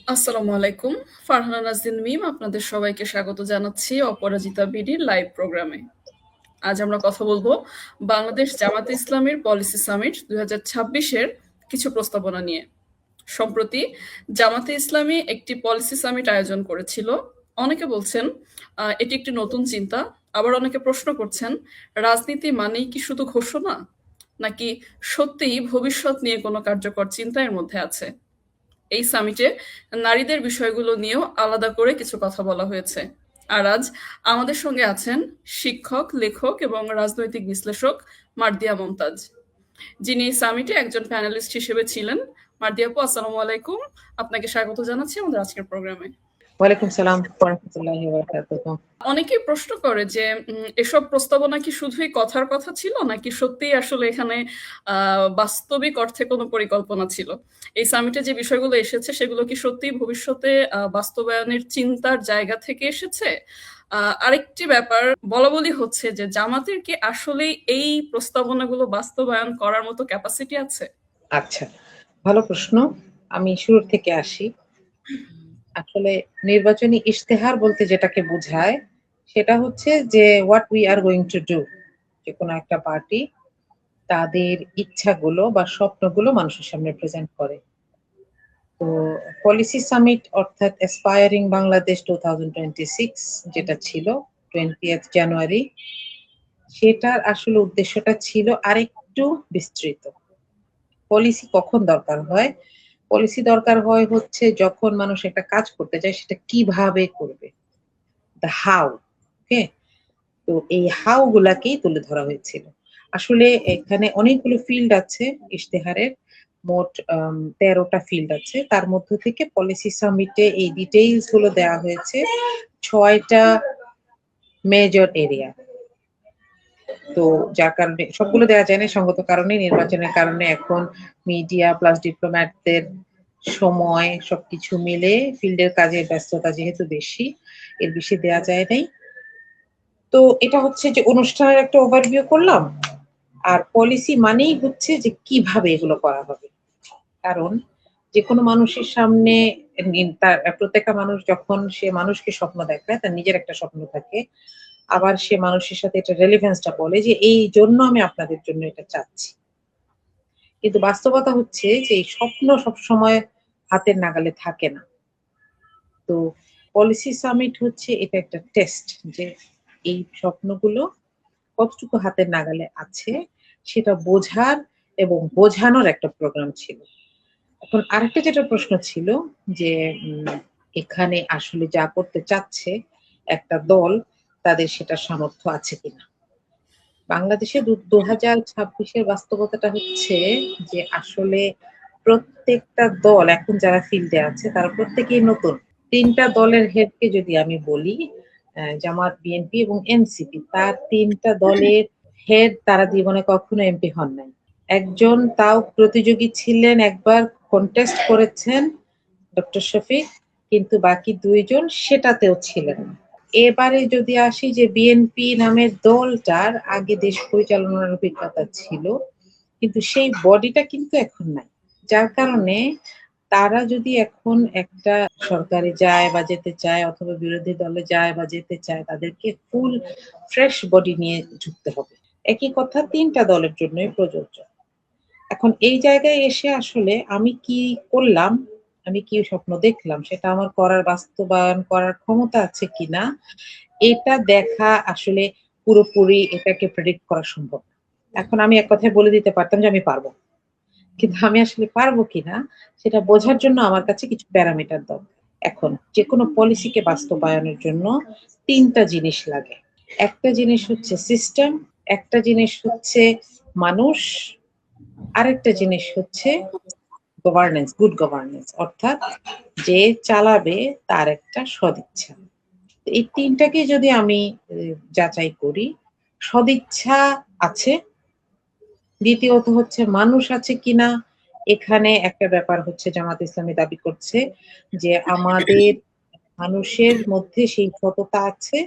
আসসালামু আলাইকুম। ফারহানা নাজনীন মিম আপনাদের সবাইকে স্বাগত জানাচ্ছি অপরাজিতা বিডির লাইভ প্রোগ্রামে। আজ আমরা কথা বলবো বাংলাদেশ জামাতে ইসলামীর পলিসি সামিট ২০২৬-এর কিছু প্রস্তাবনা নিয়ে। সম্প্রতি জামাতে ইসলামী একটি পলিসি সামিট আয়োজন করেছিল। অনেকে বলছেন এটি একটি নতুন চিন্তা, আবার অনেকে প্রশ্ন করছেন রাজনীতি মানেই কি শুধু ঘোষণা, নাকি সত্যিই ভবিষ্যৎ নিয়ে কোনো কার্যকর চিন্তা এর মধ্যে আছে। এই সামিটে নারীদের বিষয়গুলো নিয়েও আলাদা করে কিছু কথা বলা হয়েছে। আর আজ আমাদের সঙ্গে আছেন শিক্ষক, লেখক এবং রাজনৈতিক বিশ্লেষক মার্দিয়া মমতাজ, যিনি এই সামিটে একজন প্যানেলিস্ট হিসেবে ছিলেন। মার্দিয়া আপু, আসসালামু আলাইকুম। আপনাকে স্বাগত জানাচ্ছি আমাদের আজকের প্রোগ্রামে। ওয়ালাইকুম সালাম ওয়া রাহমাতুল্লাহি ওয়া বারাকাতুহু। অনেকেই প্রশ্ন করে যে এসব প্রস্তাবনা কি শুধুই কথার কথা ছিল, নাকি সত্যিই আসলে এখানে বাস্তবিক অর্থে কোনো পরিকল্পনা ছিল। এই সামিটে যে বিষয়গুলো এসেছে সেগুলো কি সত্যিই ভবিষ্যতে বাস্তবায়নের চিন্তার জায়গা থেকে এসেছে। আরেকটি ব্যাপার বলা বলি হচ্ছে যে জামাতের কি আসলেই এই প্রস্তাবনাগুলো বাস্তবায়ন করার মতো ক্যাপাসিটি আছে। আচ্ছা, ভালো প্রশ্ন। আমি শুরু থেকে আসি। আসলে নির্বাচনী ইশতেহার বলতে যেটাকে বোঝায় সেটা হচ্ছে যে what we are going to do. যে কোনো একটা পার্টি তাদের ইচ্ছাগুলো বা স্বপ্নগুলো মানুষের সামনে প্রেজেন্ট করে। তো পলিসি সামিট অর্থাৎ অ্যাসপায়ারিং বাংলাদেশ 2026 যেটা ছিল 20th জানুয়ারি, সেটার আসলে উদ্দেশ্যটা ছিল আরেকটু বিস্তৃত। পলিসি কখন দরকার হয়? পলিসি দরকার হয় হচ্ছে যখন মানুষ একটা কাজ করতে চায় সেটা কিভাবে করবে। The how. ওকে? তো এই হাউ গুলাকেই তুলে ধরা হয়েছিল। আসলে এখানে অনেকগুলো ফিল্ড আছে ইশতেহারের। মোট ১৩ টা ফিল্ড আছে। তার মধ্য থেকে পলিসি সামিটে এই ডিটেইলস গুলো দেওয়া হয়েছে ৬ টা মেজর এরিয়া। তো যার কারণে সবগুলো দেওয়া যায় না সঙ্গত কারণে, নির্বাচনের কারণে এখন মিডিয়া প্লাস ডিপ্লোম্যাটদের সময় সবকিছু মিলে ফিল্ডের কাজের ব্যস্ততা যেহেতু বেশি, এর বেশি দেয়া যায় নাই। তো এটা হচ্ছে যে অনুষ্ঠানের একটা ওভারভিউ করলাম। আর পলিসি মানেই হচ্ছে যে কিভাবে এগুলো করা হবে। কারণ যেকোনো মানুষের সামনে তার প্রত্যেকটা মানুষ যখন সে মানুষকে স্বপ্ন দেখায়, তার নিজের একটা স্বপ্ন থাকে। আবার সে মানুষের সাথে এটা রেলেভেন্সটা বলে যে এইজন্য আমি আপনাদের জন্য এটা চাচ্ছি। কিন্তু বাস্তবতা হচ্ছে যে এই স্বপ্ন সবসময় হাতের নাগালে থাকে না। তো পলিসি সামিট হচ্ছে এটা একটা টেস্ট যে এই স্বপ্নগুলো কতটুকু হাতের নাগালে আছে সেটা বোঝার এবং বোঝানোর একটা প্রোগ্রাম ছিল। এখন আরেকটা যেটা প্রশ্ন ছিল যে এখানে আসলে যা করতে চাচ্ছে একটা দল, তাদের সেটার সামর্থ্য আছে কিনা। বাংলাদেশে ২০২৬-এর বাস্তবতাটা হচ্ছে যে আসলে প্রত্যেকটা দল এখন যারা ফিল্ডে আছে তারা প্রত্যেকেই নতুন। ৩ টা দলের হেডকে যদি আমি বলি, জামাত, বিএনপি এবং এনসিপি, তার ৩ টা দলের হেড তারা জীবনে কখনো এমপি হন নাই। একজন তাও প্রতিযোগী ছিলেন, একবার কন্টেস্ট করেছেন, ডক্টর শফিক, কিন্তু বাকি ২ জন সেটাতেও ছিলেন না। এবারে যদি আসি যে বিএনপি নামের দলটার আগে দেশ পরিচালনার অভিজ্ঞতা ছিল, কিন্তু সেই বডিটা কিন্তু এখন নাই। যার কারণে তারা যদি এখন একটা সরকারে যায় বা যেতে চায় অথবা বিরোধী দলে যায় বা যেতে চায়, তাদেরকে ফুল ফ্রেশ বডি নিয়ে ঢুকতে হবে। একই কথা ৩ টা দলের জন্যই প্রযোজ্য। এখন এই জায়গায় এসে আসলে আমি কি করলাম, আমি কি স্বপ্ন দেখলাম সেটা আমার করার বাস্তবায়ন করার ক্ষমতা আছে কিনা, এটা দেখা আসলে পুরোপুরি এটাকে প্রেডিক্ট করা সম্ভব না। এখন আমি এক কথায় বলে দিতে পারতাম যে আমি পারব। কিন্তু আমি আসলে পারবো কিনা সেটা বোঝার জন্য আমার কাছে কিছু প্যারামিটার দরকার। এখন যেকোনো পলিসিকে বাস্তবায়নের জন্য ৩ টা জিনিস লাগে। একটা জিনিস হচ্ছে সিস্টেম, একটা জিনিস হচ্ছে মানুষ, আরেকটা জিনিস হচ্ছে গভর্নেন্স, গুড গভর্নেন্স, অর্থাৎ যে চালাবে তার একটা সদিচ্ছা। এই ৩ টাকে যদি আমি যাচাই করি, সদিচ্ছা আছে। দ্বিতীয়ত হচ্ছে মানুষ আছে কিনা। এখানে একটা ব্যাপার হচ্ছে জামাত ইসলামী দাবি করছে যে আমাদের মানুষের মধ্যে সেই সততা আছে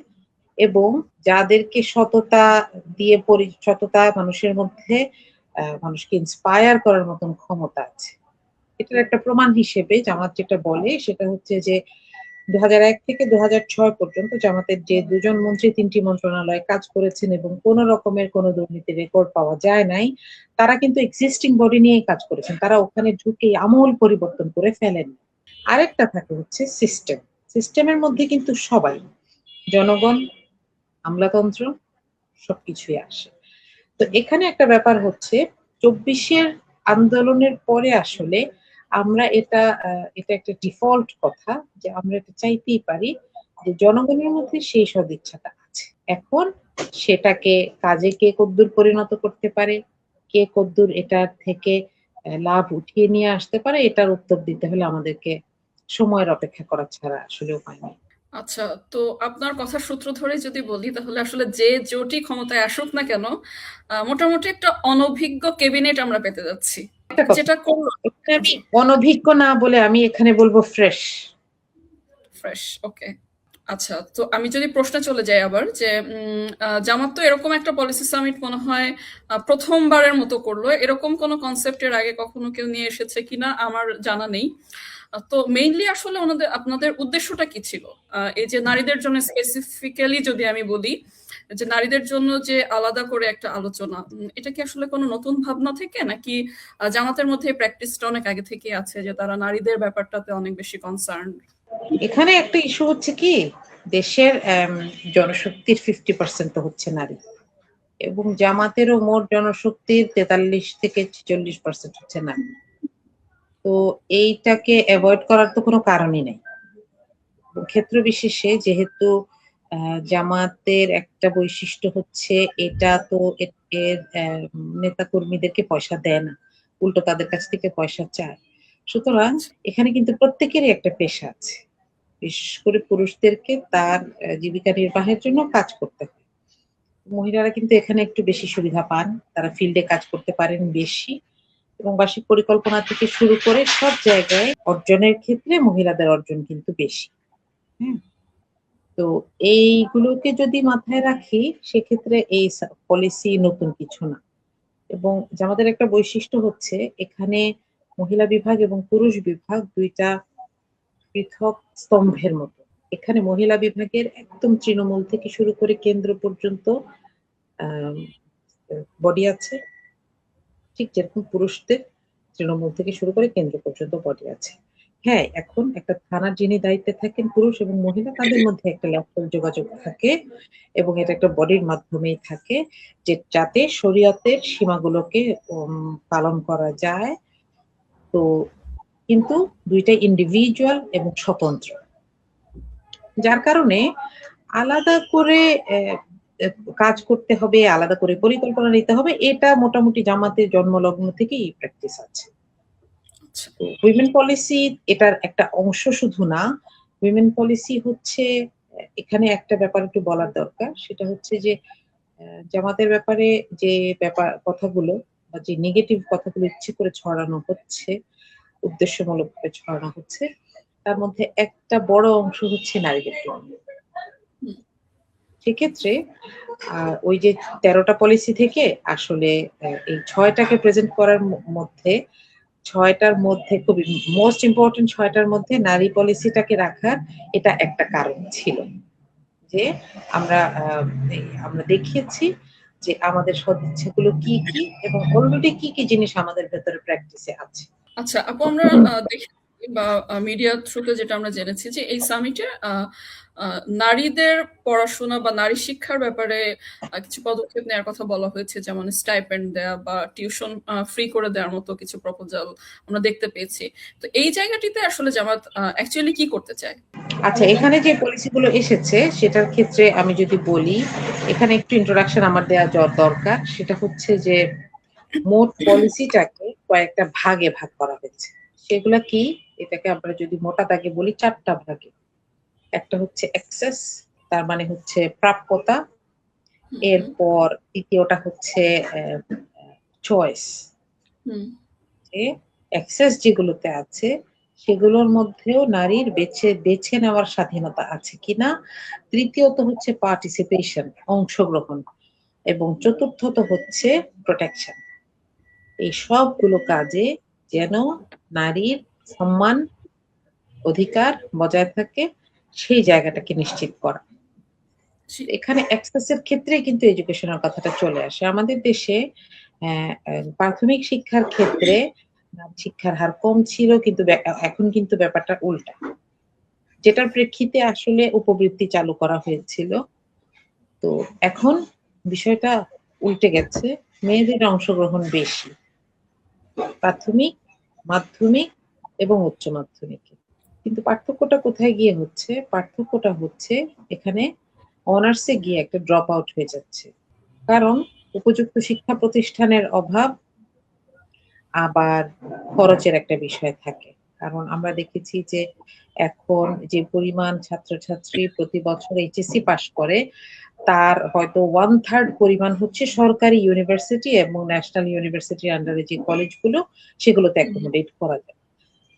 এবং যাদেরকে সততা দিয়ে সততা মানুষের মধ্যে মানুষকে ইন্সপায়ার করার মতন ক্ষমতা আছে। এটার একটা প্রমাণ হিসেবে জামাত যেটা বলে সেটা হচ্ছে যে 2001 থেকে 2006 পর্যন্ত জামাতের যে 2 জন মন্ত্রী 3টি মন্ত্রণালয়ে কাজ করেছেন এবং কোন রকমের কোন দুর্নীতির রেকর্ড পাওয়া যায় নাই, তারা কিন্তু এক্সিস্টিং বডি নিয়েই কাজ করেছেন। তারা ওখানে ঢুকে আমূল পরিবর্তন করে ফেলেন। আরেকটা থাকে হচ্ছে সিস্টেম। সিস্টেমের মধ্যে কিন্তু সবাই, জনগণ, আমলাতন্ত্র সবকিছুই আসে। তো এখানে একটা ব্যাপার হচ্ছে 24-এর আন্দোলনের পরে আসলে আমরা এটা একটা ডিফল্ট কথা যে আমরা এটা চাইতেই পারি যে জনগণের মধ্যে সেই সদিচ্ছাটা আছে। এখন সেটাকে কাজে কে কদ্দূর পরিণত করতে পারে, কে কদ্দূর এটার থেকে লাভ উঠিয়ে নিয়ে আসতে পারে, এটার উত্তর দিতে হলে আমাদেরকে সময়ের অপেক্ষা করা ছাড়া আসলে উপায় নেই। আচ্ছা, তো আপনার কথার সূত্র ধরেই যদি বলি তাহলে আসলে যে জোটই ক্ষমতায় আসুক না কেন, মোটামুটি একটা অনভিজ্ঞ ক্যাবিনেট আমরা পেতে যাচ্ছি। একটা কথা, যেটা করলো এখানে আমি অনভিজ্ঞ না বলে আমি এখানে বলবো ফ্রেশ। ফ্রেশ, ওকে। আচ্ছা, তো আমি যদি প্রশ্নে চলে যাই আবার যে জামাত তো এরকম একটা পলিসি সামিট মনে হয় প্রথমবারের মতো করলো। এরকম কোনো কনসেপ্টের আগে কখনো কেউ নিয়ে এসেছে কিনা আমার জানা নেই। তো মেইনলি আসলে আপনাদের উদ্দেশ্যটা কি ছিল? এই যে নারীদের জন্য স্পেসিফিক্যালি যদি আমি বলি যে নারীদের জন্য যে আলাদা করে একটা আলোচনা, এটা কি আসলে কোনো নতুন ভাবনা থেকে নাকি জামাতের মধ্যে প্র্যাকটিসটা অনেক আগে থেকে আছে যে তারা নারীদের ব্যাপারটাতে অনেক বেশি কনসার্ন? এখানে একটা ইস্যু হচ্ছে কি, দেশের জনশক্তির 50% তো হচ্ছে নারী, এবং জামাতেরও মোট জনশক্তির 43 থেকে 46% হচ্ছে নারী। তো এইটাকে অ্যাভয়েড করার তো কোনো কারণই নেই। ক্ষেত্র বিশেষে যেহেতু জামাতের একটা বৈশিষ্ট্য হচ্ছে এটা তো এর নেতা কর্মীদেরকে পয়সা দেয় না, উল্টো তাদের কাছ থেকে পয়সা চায়। সুতরাং আচ্ছা, এখানে কিন্তু প্রত্যেকেরই একটা পেশা আছে, বিশেষ করে পুরুষদেরকে তার জীবিকা নির্বাহের জন্য কাজ করতে হয়। মহিলারা কিন্তু এখানে একটু বেশি সুবিধা পান, তারা ফিল্ডে কাজ করতে পারেন বেশি, এবং বার্ষিক পরিকল্পনা থেকে শুরু করে সব জায়গায় অর্জনের ক্ষেত্রে মহিলাদের অর্জন কিন্তু বেশি। হুম, তো এইগুলোকে যদি মাথায় রাখি সেক্ষেত্রে এই পলিসি নতুন কিছু না। এবং আমাদের একটা বৈশিষ্ট্য হচ্ছে এখানে মহিলা বিভাগ এবং পুরুষ বিভাগ দুইটা পৃথক স্তম্ভের মতো। এখানে মহিলা বিভাগের একদম তৃণমূল থেকে শুরু করে কেন্দ্র পর্যন্ত বডি আছে, ঠিক যেরকম পুরুষদের তৃণমূল থেকে শুরু করে কেন্দ্র পর্যন্ত বডি আছে। হ্যাঁ, এখন একটা থানার যিনি দায়িত্বে থাকেন পুরুষ এবং মহিলা, তাদের মধ্যে একটা ল্যাটারাল যোগাযোগ থাকে এবং এটা একটা বডির মাধ্যমেই থাকে যে যাতে শরীয়তের সীমাগুলোকে পালন করা যায়। তো কিন্তু দুইটাই ইন্ডিভিজুয়াল এবং স্বতন্ত্র, যার কারণে আলাদা করে কাজ করতে হবে, আলাদা করে পরিকল্পনা নিতে হবে, এটা মোটামুটি জামাতের জন্মলগ্ন থেকেই প্র্যাকটিস আছে। আচ্ছা। উইমেন পলিসি এটার একটা অংশ শুধু না, উইমেন পলিসি হচ্ছে এখানে একটা ব্যাপার একটু বলার দরকার, সেটা হচ্ছে যে জামাতের ব্যাপারে যে কথাগুলো বা যে নেগেটিভ কথাগুলো ইচ্ছে করে ছড়ানো হচ্ছে, উদ্দেশ্যমূলকভাবে ছড়ানো হচ্ছে, তার মধ্যে একটা বড় অংশ হচ্ছে নারীদেরকে নিয়ে। হুম, সেক্ষেত্রে ওই যে 13টা পলিসি থেকে আসলে এই 6টাকে প্রেজেন্ট করার মধ্যে 6টার মধ্যে খুবই মোস্ট ইম্পর্টেন্ট 6টার মধ্যে নারী পলিসিটাকে রাখার এটা একটা কারণ ছিল যে আমরা আমরা দেখিয়েছি যে আমাদের সদিচ্ছাগুলো কি কি এবং অলরেডি কি কি জিনিস আমাদের ভেতরে প্র্যাকটিসে আছে। আচ্ছা আপু, আমরা দেখেছি বা মিডিয়ার থ্রুতে যেটা আমরা জেনেছি যে এই সামিটে নারীদের পড়াশোনা বা নারী শিক্ষার ব্যাপারে কিছু পদক্ষেপ নেওয়ার কথা বলা হয়েছে, যেমন স্টাইপেন্ড দেয়া বা টিউশন ফ্রি করে দেওয়ার মতো কিছু প্রপোজাল আমরা দেখতে পেয়েছি। তো এই জায়গাটিতে আসলে জামাত অ্যাকচুয়ালি কি করতে চায়? আচ্ছা, এখানে যে পলিসিগুলো এসেছে সেটার ক্ষেত্রে আমি যদি বলি, এখানে একটু ইন্ট্রোডাকশন আমার দেওয়া দরকার। সেটা হচ্ছে যে মোট পলিসিটাকে কয়েকটা ভাগে ভাগ করা হয়েছে। সেগুলা কি? এটাকে আমরা যদি মোটা দাগে বলি 4টা ভাগে। একটা হচ্ছে অ্যাক্সেস, তার মানে হচ্ছে প্রাপ্যতা। হুম হুম এরপর দ্বিতীয়টা হচ্ছে চয়েস, হুম যে অ্যাক্সেস যেগুলোতে আছে সেগুলোর মধ্যেও নারীর বেছে নেওয়ার স্বাধীনতা আছে কিনা। তৃতীয়ত হচ্ছে পার্টিসিপেশন, অংশগ্রহণ, এবং চতুর্থত হচ্ছে প্রোটেকশন। এই সবগুলো কাজে যেন নারীর সম্মান অধিকার বজায় থাকে, সেই জায়গাটাকে নিশ্চিত করা। জি। এখানে অ্যাক্সেসের ক্ষেত্রেই কিন্তু এডুকেশনের কথাটা চলে আসে। আমাদের দেশে প্রাথমিক শিক্ষার ক্ষেত্রে শিক্ষার হার কম ছিল, কিন্তু এখন কিন্তু ব্যাপারটা উল্টা। যেটার প্রেক্ষিতে আসলে উপবৃত্তি চালু করা হয়েছিল। তো এখন বিষয়টা উল্টে গেছে। মেয়েদের অংশগ্রহণ বেশি। প্রাথমিক, মাধ্যমিক এবং উচ্চ মাধ্যমিকে। কিন্তু পার্থক্যটা কোথায় গিয়ে হচ্ছে? পার্থক্যটা হচ্ছে এখানে অনার্সে গিয়ে একটা ড্রপ আউট হয়ে যাচ্ছে। কারণ উপযুক্ত শিক্ষা প্রতিষ্ঠানের অভাব, আবার খরচের একটা বিষয় থাকে। কারণ আমরা দেখেছি যে এখন যে পরিমাণ ছাত্রছাত্রী প্রতি বছর এইচএসসি পাস করে, তার হয়তো 1/3 পরিমাণ হচ্ছে সরকারি ইউনিভার্সিটি এবং ন্যাশনাল ইউনিভার্সিটির আন্ডারে যে কলেজগুলো, সেগুলোতে অ্যাকোমোডেট করা যায়।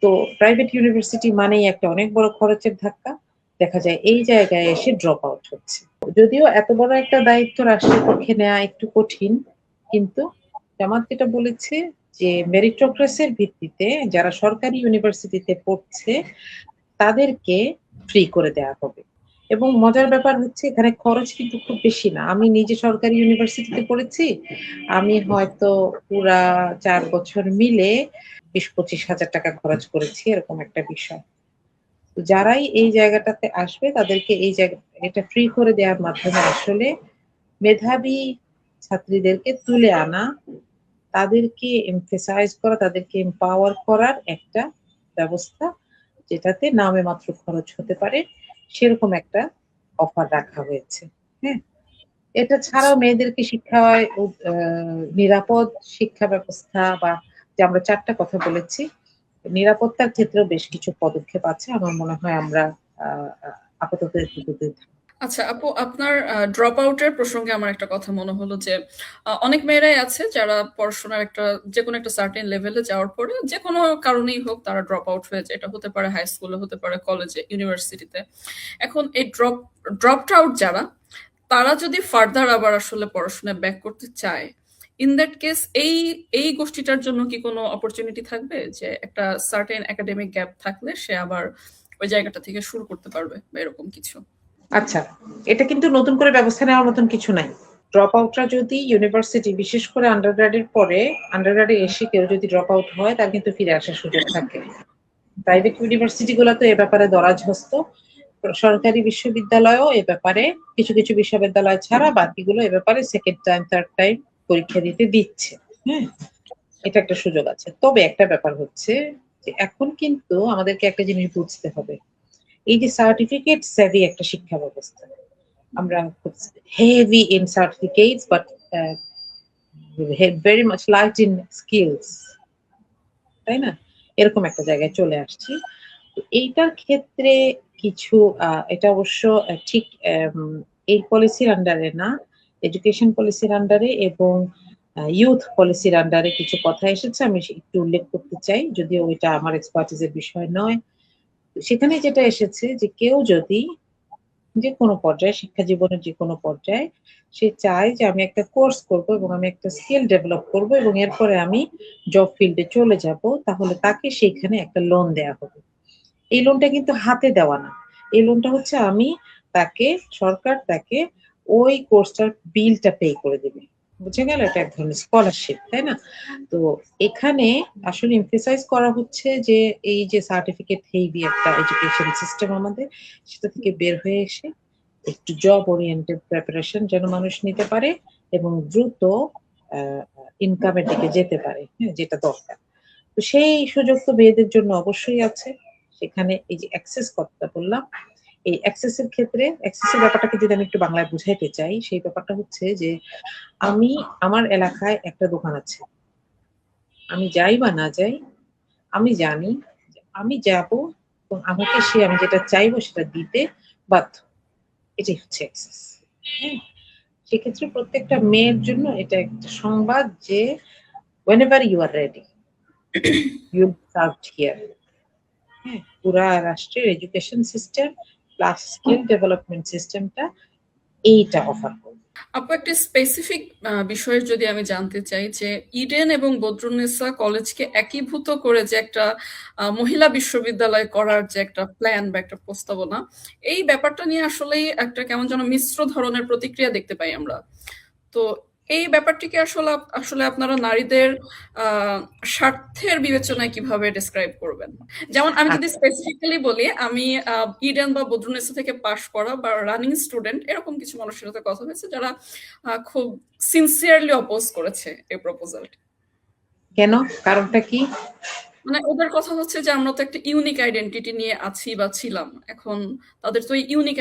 তো প্রাইভেট ইউনিভার্সিটি মানেই একটা অনেক বড় খরচের ধাক্কা। দেখা যায় এই জায়গায় এসে ড্রপ আউট হচ্ছে। যদিও এত বড় একটা দায়িত্ব রাষ্ট্রের পক্ষে নেওয়া একটু কঠিন, কিন্তু জামাত যেটা বলেছে যে মেরিটোক্রেসির ভিত্তিতে যারা সরকারি ইউনিভার্সিটিতে পড়ছে তাদেরকে ফ্রি করে দেওয়া হবে। এবং মজার ব্যাপার হচ্ছে এখানে খরচ কিন্তু খুব বেশি না। আমি নিজে সরকারি ইউনিভার্সিটিতে পড়েছি। আমি হয়তো পুরা ৪ বছর মিলে ২০-২৫ হাজার টাকা খরচ করেছি, এরকম একটা বিষয়। তো যারাই এই জায়গাটাতে আসবে তাদেরকে এই জায়গা এটা ফ্রি করে দেওয়ার মাধ্যমে আসলে মেধাবী ছাত্রীদেরকে তুলে আনা, তাদেরকে এমফেসাইজ করা, তাদেরকে এম্পাওয়ার করার একটা ব্যবস্থা, যেটাতে নামে মাত্র খরচ হতে পারে, সেরকম একটা অফার রাখা হয়েছে। হ্যাঁ? এটা ছাড়াও মেয়েদেরকে শিক্ষায় নিরাপদ শিক্ষা ব্যবস্থা, বা যে আমরা ৪ টা কথা বলেছি, নিরাপত্তার ক্ষেত্রেও বেশ কিছু পদক্ষেপ আছে। আমার মনে হয় আমরা আ আ আপাতত এটুকুতে আচ্ছা আপু, আপনার ড্রপ আউটের প্রসঙ্গে আমার একটা কথা মনে হলো যে অনেক মেয়েরাই আছে যারা পড়াশোনার একটা যেকোনো একটা সার্টেন লেভেলে যাওয়ার পরে যে কোনো কারণেই হোক তারা ড্রপ আউট হয়ে যায়। এটা হতে পারে হাই স্কুলে, হতে পারে কলেজে, ইউনিভার্সিটিতে। এখন এই ড্রপড আউট যারা, তারা যদি ফার্দার আবার আসলে পড়াশোনায় ব্যাক করতে চায়, ইন দ্যাট কেস এই এই গোষ্ঠীটার জন্য কি কোনো অপরচুনিটি থাকবে যে একটা সার্টেন একাডেমিক গ্যাপ থাকলে সে আবার ওই জায়গাটা থেকে শুরু করতে পারবে বা এরকম কিছু? আচ্ছা, এটা কিন্তু নতুন করে ব্যবস্থা নেওয়ার মতন কিছু নাই। ড্রপ আউটরা যদি ইউনিভার্সিটি, বিশেষ করে আন্ডারগ্রেডের পরে, আন্ডারগ্রেডে এসে কেউ যদি ড্রপ আউট হয় তার কিন্তু ফিরে আসার সুযোগ থাকে। প্রাইভেট ইউনিভার্সিটি গুলো তো এ ব্যাপারে দরাজহস্ত। সরকারি বিশ্ববিদ্যালয়ও এ ব্যাপারে কিছু কিছু বিশ্ববিদ্যালয় ছাড়া বাকিগুলো এ ব্যাপারে সেকেন্ড টাইম, থার্ড টাইম পরীক্ষা দিতে দিচ্ছে। হ্যাঁ, এটা একটা সুযোগ আছে। তবে একটা ব্যাপার হচ্ছে যে এখন কিন্তু আমাদেরকে একটা জিনিস বুঝতে হবে। এই যে সার্টিফিকেট সেভি একটা শিক্ষা ব্যবস্থা, আমরা heavy in certificates but very much light in skills, তাই না? এরকম একটা জায়গায় চলে আসছি। তো এইটার ক্ষেত্রে কিছু এটা অবশ্য ঠিক এই পলিসির আন্ডারে না, এডুকেশন পলিসির আন্ডারে এবং ইউথ পলিসির আন্ডারে কিছু কথা এসেছে, আমি একটু উল্লেখ করতে চাই, যদিও ওইটা আমার এক্সপার্টিজের বিষয় নয়। সেখানে যেটা এসেছে যে কেউ যদি যে কোনো পর্যায়ে, শিক্ষা জীবনের যে কোনো পর্যায়ে সে চায় যে আমি একটা কোর্স করব এবং আমি একটা স্কিল ডেভেলপ করব এবং এরপরে আমি জব ফিল্ডে চলে যাব, তাহলে তাকে সেখানে একটা লোন দেয়া হবে। এই লোনটা কিন্তু হাতে দেওয়া না। এই লোনটা হচ্ছে সরকার তাকে ওই কোর্সটার বিলটা পে করে দেবে। বুঝে গেল? এটা এক ধরনের স্কলারশিপ, তাই না? তো এখানে আসলে এমফেসাইজ করা হচ্ছে যে এই যে সার্টিফিকেট হেভি একটা এডুকেশন সিস্টেম আমাদের, সেটা থেকে বের হয়ে এসে একটু জব ওরিয়েন্টেড প্রিপারেশন যেন মানুষ নিতে পারে এবং দ্রুত আ ইনকামের দিকে যেতে পারে, হ্যাঁ? যেটা দরকার। তো সেই সুযোগ তো মেয়েদের জন্য অবশ্যই আছে। সেখানে এই যে অ্যাক্সেস কথাটা বললাম, এই অ্যাক্সেস এর ক্ষেত্রে অ্যাক্সেস এর ব্যাপারটাকে যদি আমি একটু বাংলায় বুঝাইতে চাই, সেই ব্যাপারটা হচ্ছে যে আমি আমার এলাকায় একটা দোকান আছে। আমি যাই বা না যাই, আমি জানি যে আমি যাবো এবং আমাকে আমি যেটা চাইবো সেটা দিতে বাধ্য। এটাই হচ্ছে অ্যাক্সেস। হ্যাঁ? সেক্ষেত্রে প্রত্যেকটা মেয়ের জন্য এটা একটা সংবাদ যে whenever you are ready, you'll be served here. হ্যাঁ? পুরা রাষ্ট্রের education system plus skill development সিস্টেমটা এইটা অফার করব। আপু একটা স্পেসিফিক বিষয়ে যদি আমি জানতে চাই যে ইডেন এবং বদরুন্নেসা কলেজকে একীভূত করে যে একটা মহিলা বিশ্ববিদ্যালয় করার যে একটা প্ল্যান বা একটা প্রস্তাবনা, এই ব্যাপারটা নিয়ে আসলেই একটা কেমন যেন মিশ্র ধরনের প্রতিক্রিয়া দেখতে পাই আমরা। তো এই ব্যাপারটিকে আসলে আসলে আপনারা নারীদের আহ, স্বার্থের বিবেচনায় কিভাবে ডিসক্রাইব করবেন? যেমন আমি যদি আচ্ছা, স্পেসিফিক্যালি বলি, আমি ইডেন বা বদরুন্নেসা থেকে পাশ করা বা রানিং স্টুডেন্ট, এরকম কিছু মানুষের সাথে কথা হয়েছে যারা খুব সিনসিয়ারলি অপোজ করেছে এই প্রপোজালটি। কেন? কারণটা কি? মানে ওদের কথা হচ্ছে যে আমরা তো একটা ইউনিক আইডেন্টিটি নিয়ে আছি বা ছিলাম, এখন তাদের তো এই ইউনিক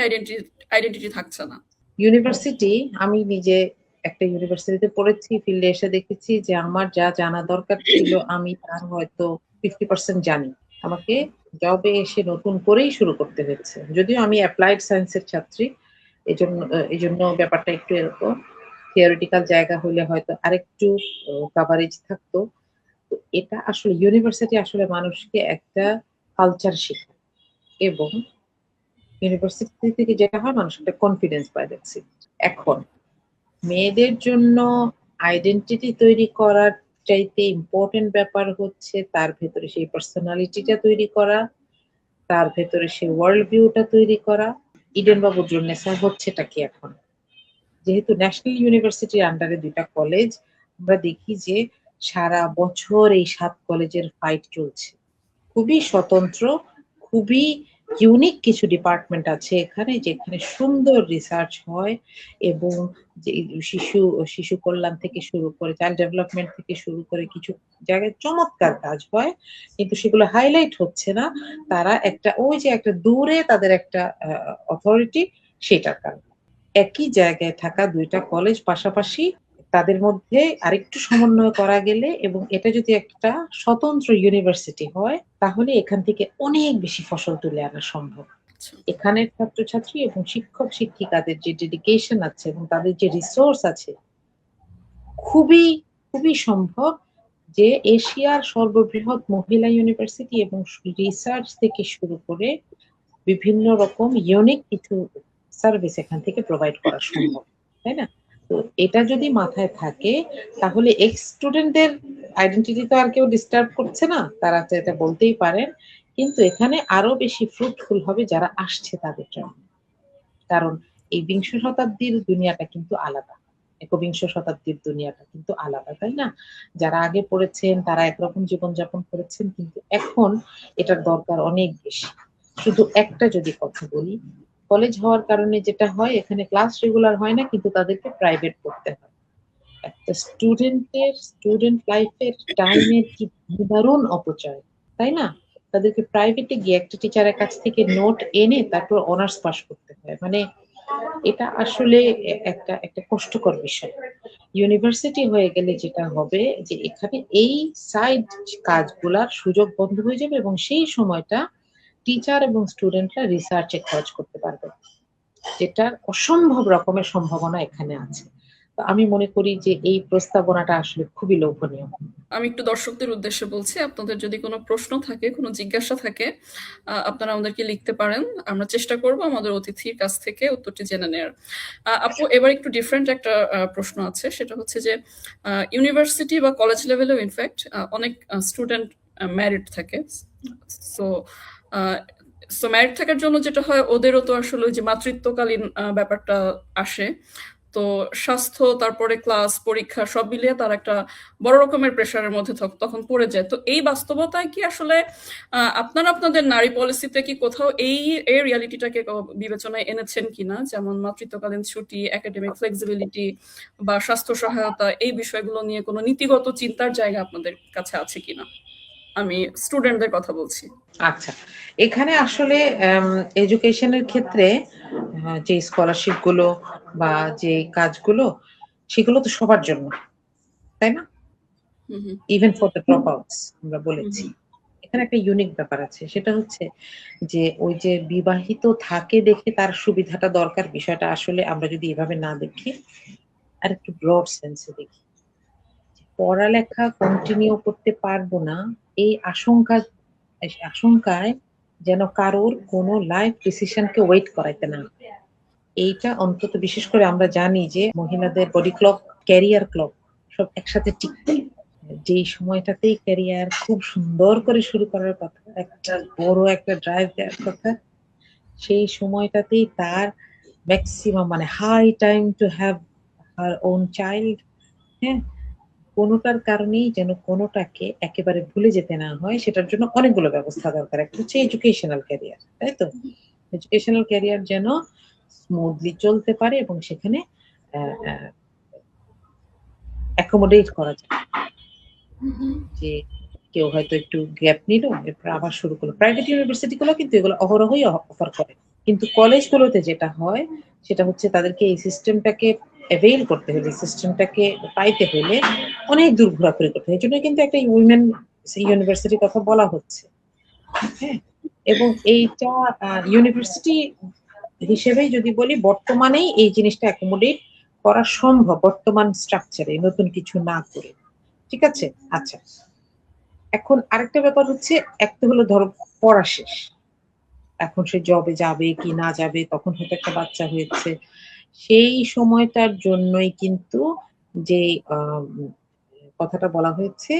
আইডেন্টিটি থাকছে না। ইউনিভার্সিটি, আমি নিজে একটা ইউনিভার্সিটিতে পড়েছি, ফিল্ডে এসে দেখেছি যে আমার যা জানা দরকার ছিল আমি তার হয়তো 50% জানি। আমাকে জবে এসে নতুন করেই শুরু করতে হয়েছে, যদিও আমি অ্যাপ্লাইড সায়েন্সের ছাত্রী। এই জন্য ব্যাপারটা একটু এরকম। থিওরিটিক্যাল জায়গা হলে হয়তো আরেকটু কাভারেজ থাকতো। তো এটা আসলে ইউনিভার্সিটি আসলে মানুষকে একটা কালচার শেখায়, এবং ইউনিভার্সিটি থেকে যেটা হয় মানুষ একটা কনফিডেন্স পায় দেখছি। এখন মেয়েদের জন্য আইডেন্টিটি তৈরি করার চাইতে ইম্পর্টেন্ট ব্যাপার হচ্ছে তার ভেতরে সেই পার্সোনালিটিটা তৈরি করা, তার ভেতরে সেই ওয়ার্ল্ড ভিউটা তৈরি করা। ইডেন বা বদরুন্নেসা হচ্ছেটা কি এখন? যেহেতু ন্যাশনাল ইউনিভার্সিটির আন্ডারে দুইটা কলেজ, আমরা দেখি যে সারা বছর এই 7 কলেজের ফাইট চলছে। খুবই স্বতন্ত্র, খুবই ইউনিক কিছু ডিপার্টমেন্ট আছে এখানে, যেখানে সুন্দর রিসার্চ হয়, এবং যে শিশু শিশু কল্যাণ থেকে শুরু করে চাইল্ড ডেভেলপমেন্ট থেকে শুরু করে কিছু জায়গায় চমৎকার কাজ হয়, কিন্তু সেগুলো হাইলাইট হচ্ছে না। তারা একটা ওই যে একটা দূরে তাদের একটা অথরিটি, সেটার কারণে। একই জায়গায় থাকা দুইটা কলেজ পাশাপাশি, তাদের মধ্যে আরেকটু সমন্বয় করা গেলে, এবং এটা যদি একটা স্বতন্ত্র ইউনিভার্সিটি হয়, তাহলে এখান থেকে অনেক বেশি ফসল তুলে আনা সম্ভব। আচ্ছা। এখানের ছাত্রছাত্রী এবং শিক্ষক শিক্ষিকাদের যে ডেডিকেশন আছে এবং তাদের যে রিসোর্স আছে, খুবই খুবই সম্ভব যে এশিয়ার সর্ববৃহৎ মহিলা ইউনিভার্সিটি এবং রিসার্চ থেকে শুরু করে বিভিন্ন রকম ইউনিক কিছু সার্ভিস এখান থেকে প্রোভাইড করা সম্ভব, তাই না? তো এটা যদি মাথায় থাকে, তাহলে এক্স স্টুডেন্টদের আইডেন্টিটি তো আর কেউ ডিস্টার্ব করছে না, তারা তো এটা বলতেই পারেন। কিন্তু এখানে আরো বেশি ফ্রুটফুল হবে যারা আসছে তাদের জন্য। কারণ এই বিংশ শতাব্দীর দুনিয়াটা কিন্তু আলাদা, একবিংশ শতাব্দীর দুনিয়াটা কিন্তু আলাদা, তাই না? যারা আগে পড়েছেন তারা একরকম জীবনযাপন করেছেন, কিন্তু এখন এটার দরকার অনেক বেশি। শুধু একটা যদি কথা বলি, কলেজ হওয়ার কারণে যেটা হয়, এখানে ক্লাস রেগুলার হয় না, কিন্তু তাদেরকে প্রাইভেট পড়তে হয়। একটা স্টুডেন্ট লাইফের টাইমের কি দারুণ অপচয়, তাই না? তাদেরকে প্রাইভেটে গিয়ে একটা টিচারের কাছ থেকে নোট এনে তারপর অনার্স পাস করতে হয়, মানে এটা আসলে একটা একটা কষ্টকর বিষয়। ইউনিভার্সিটি হয়ে গেলে যেটা হবে যে এখানে এই সাইড কাজগুলার সুযোগ বন্ধ হয়ে যাবে, এবং সেই সময়টা টিচার এবং স্টুডেন্টরা রিসার্চে খরচ করতে পারবে, যেটার অসম্ভব রকমের সম্ভাবনা এখানে আছে। তো আমি মনে করি যে এই প্রস্তাবনাটা আসলে খুবই লোভনীয়। আমি একটু দর্শকদের উদ্দেশ্যে বলছি, আপনাদের যদি কোনো প্রশ্ন থাকে, কোনো জিজ্ঞাসা থাকে, আপনারা আমাদেরকে লিখতে পারেন। আমরা চেষ্টা করব আমাদের অতিথির কাছ থেকে উত্তরটি জেনে নেওয়ার। আপু, এবার একটু ডিফারেন্ট একটা প্রশ্ন আছে, সেটা হচ্ছে যে ইউনিভার্সিটি বা কলেজ লেভেলেও ইনফ্যাক্ট অনেক স্টুডেন্ট ম্যারিড থাকে। সো সো ম্যারিড থাকার জন্য যেটা হয়, ওদেরও তো আসলে ওই যে মাতৃত্বকালীন ব্যাপারটা আসে। তো স্বাস্থ্য, তারপরে ক্লাস, পরীক্ষা সব মিলিয়ে তার একটা বড় রকমের প্রেশারের মধ্যে তখন পড়ে যায়। তো এই বাস্তবতায় কি আসলে আপনারা আপনাদের নারী পলিসিতে কি কোথাও এই রিয়ালিটিটাকে বিবেচনায় এনেছেন কিনা, যেমন মাতৃত্বকালীন ছুটি, একাডেমিক ফ্লেক্সিবিলিটি বা স্বাস্থ্য সহায়তা, এই বিষয়গুলো নিয়ে কোনো নীতিগত চিন্তার জায়গা আপনাদের কাছে আছে কিনা? আমি স্টুডেন্টদের কথা বলছি। আচ্ছা, এখানে আসলে এডুকেশনের ক্ষেত্রে যে স্কলারশিপ গুলো বা যে কাজগুলো, সেগুলো তো সবার জন্য, তাই না? Hmm, hmm, even for the dropouts আমরা হুম, বলেছি। হুম। এখানে একটা ইউনিক ব্যাপার আছে, সেটা হচ্ছে যে ওই যে বিবাহিত থাকে দেখে তার সুবিধাটা দরকার, বিষয়টা আসলে আমরা যদি এভাবে না দেখি, আর একটু ব্রড সেন্সে দেখি, পড়ালেখা কন্টিনিউ করতে পারবো না, এই আশঙ্কায় যেন কারোর কোনো লাইফ ডিসিশনকে ওয়েট করাইতে না হয়। এইটা অন্তত বিশেষ করে আমরা জানি যে মহিলাদের বডি ক্লক, ক্যারিয়ার ক্লক সব একসাথে টিকতে, যেই সময়টাতেই ক্যারিয়ার খুব সুন্দর করে শুরু করার কথা, একটা বড় একটা ড্রাইভ দেওয়ার কথা, সেই সময়টাতেই তার ম্যাক্সিমাম মানে high time to have her own child. হ্যাঁ, কোনোটার কারণেই যেন কোনোটাকে একেবারে ভুলে যেতে না হয়, সেটার জন্য অনেকগুলো ব্যবস্থা দরকার। একটা হচ্ছে এডুকেশনাল ক্যারিয়ার, তাই তো? এডুকেশনাল ক্যারিয়ার যেন স্মুথলি চলতে পারে এবং সেখানে অ্যাকোমোডেট করা যায়, যে কেউ হয়তো একটু গ্যাপ নিল, এরপর আবার শুরু করলো। প্রাইভেট ইউনিভার্সিটি গুলো কিন্তু এগুলো অহরহই অফার করে, কিন্তু কলেজগুলোতে যেটা হয় সেটা হচ্ছে তাদেরকে এই সিস্টেমটাকে অ্যাভেইল করতে হলে, সিস্টেমটাকে পাইতে হলে অনেক দূর ঘোরাঘুরি করতে হয়। এই জন্য কিন্তু একটা উইমেন ইউনিভার্সিটির কথা বলা হচ্ছে। হ্যাঁ, এবং এইটা ইউনিভার্সিটি হিসেবেই যদি বলি, বর্তমানেই এই জিনিসটা অ্যাকোমোডেট করা সম্ভব বর্তমান স্ট্রাকচারে, নতুন কিছু না করে। ঠিক আছে? আচ্ছা, এখন আরেকটা ব্যাপার হচ্ছে, একটা হলো ধরো পড়া শেষ, এখন সে জবে যাবে কি না যাবে, তখন হয়তো একটা বাচ্চা হয়েছে, সেই সময়টার জন্যই কিন্তু যে কথাটা বলা হয়েছে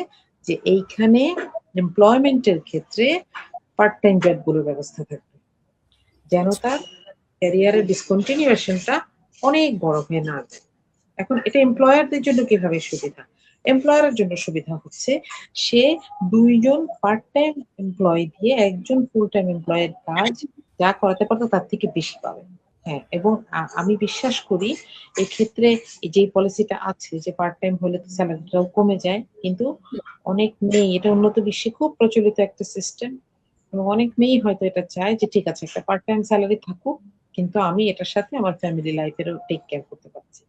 যে এইখানে এমপ্লয়মেন্টের ক্ষেত্রে পার্ট টাইম জব গুলোর ব্যবস্থা থাকবে, যেন তার ক্যারিয়ারের ডিসকন্টিনিউশনটা অনেক বড় হয়ে না যায়। এখন এটা এমপ্লয়ারদের জন্য কিভাবে সুবিধা? এমপ্লয়ারের জন্য সুবিধা হচ্ছে সে দুইজন পার্ট টাইম এমপ্লয়ি দিয়ে একজন ফুল টাইম এমপ্লয়ের কাজ যা করাতে পারতো তার থেকে বেশি পাবে। হ্যাঁ, এবং আমি বিশ্বাস করি এক্ষেত্রে যে পলিসিটা আছে যে পার্ট টাইম হলে তো স্যালারিটাও কমে যায়, কিন্তু অনেক মেয়ে, এটা উন্নত বিশ্বে খুব প্রচলিত একটা সিস্টেম, এবং অনেক মেয়েই হয়তো এটা চায় যে ঠিক আছে একটা পার্ট টাইম স্যালারি থাকুক, কিন্তু আমি এটার সাথে আমার ফ্যামিলি লাইফেরও টেক কেয়ার করতে পারছি।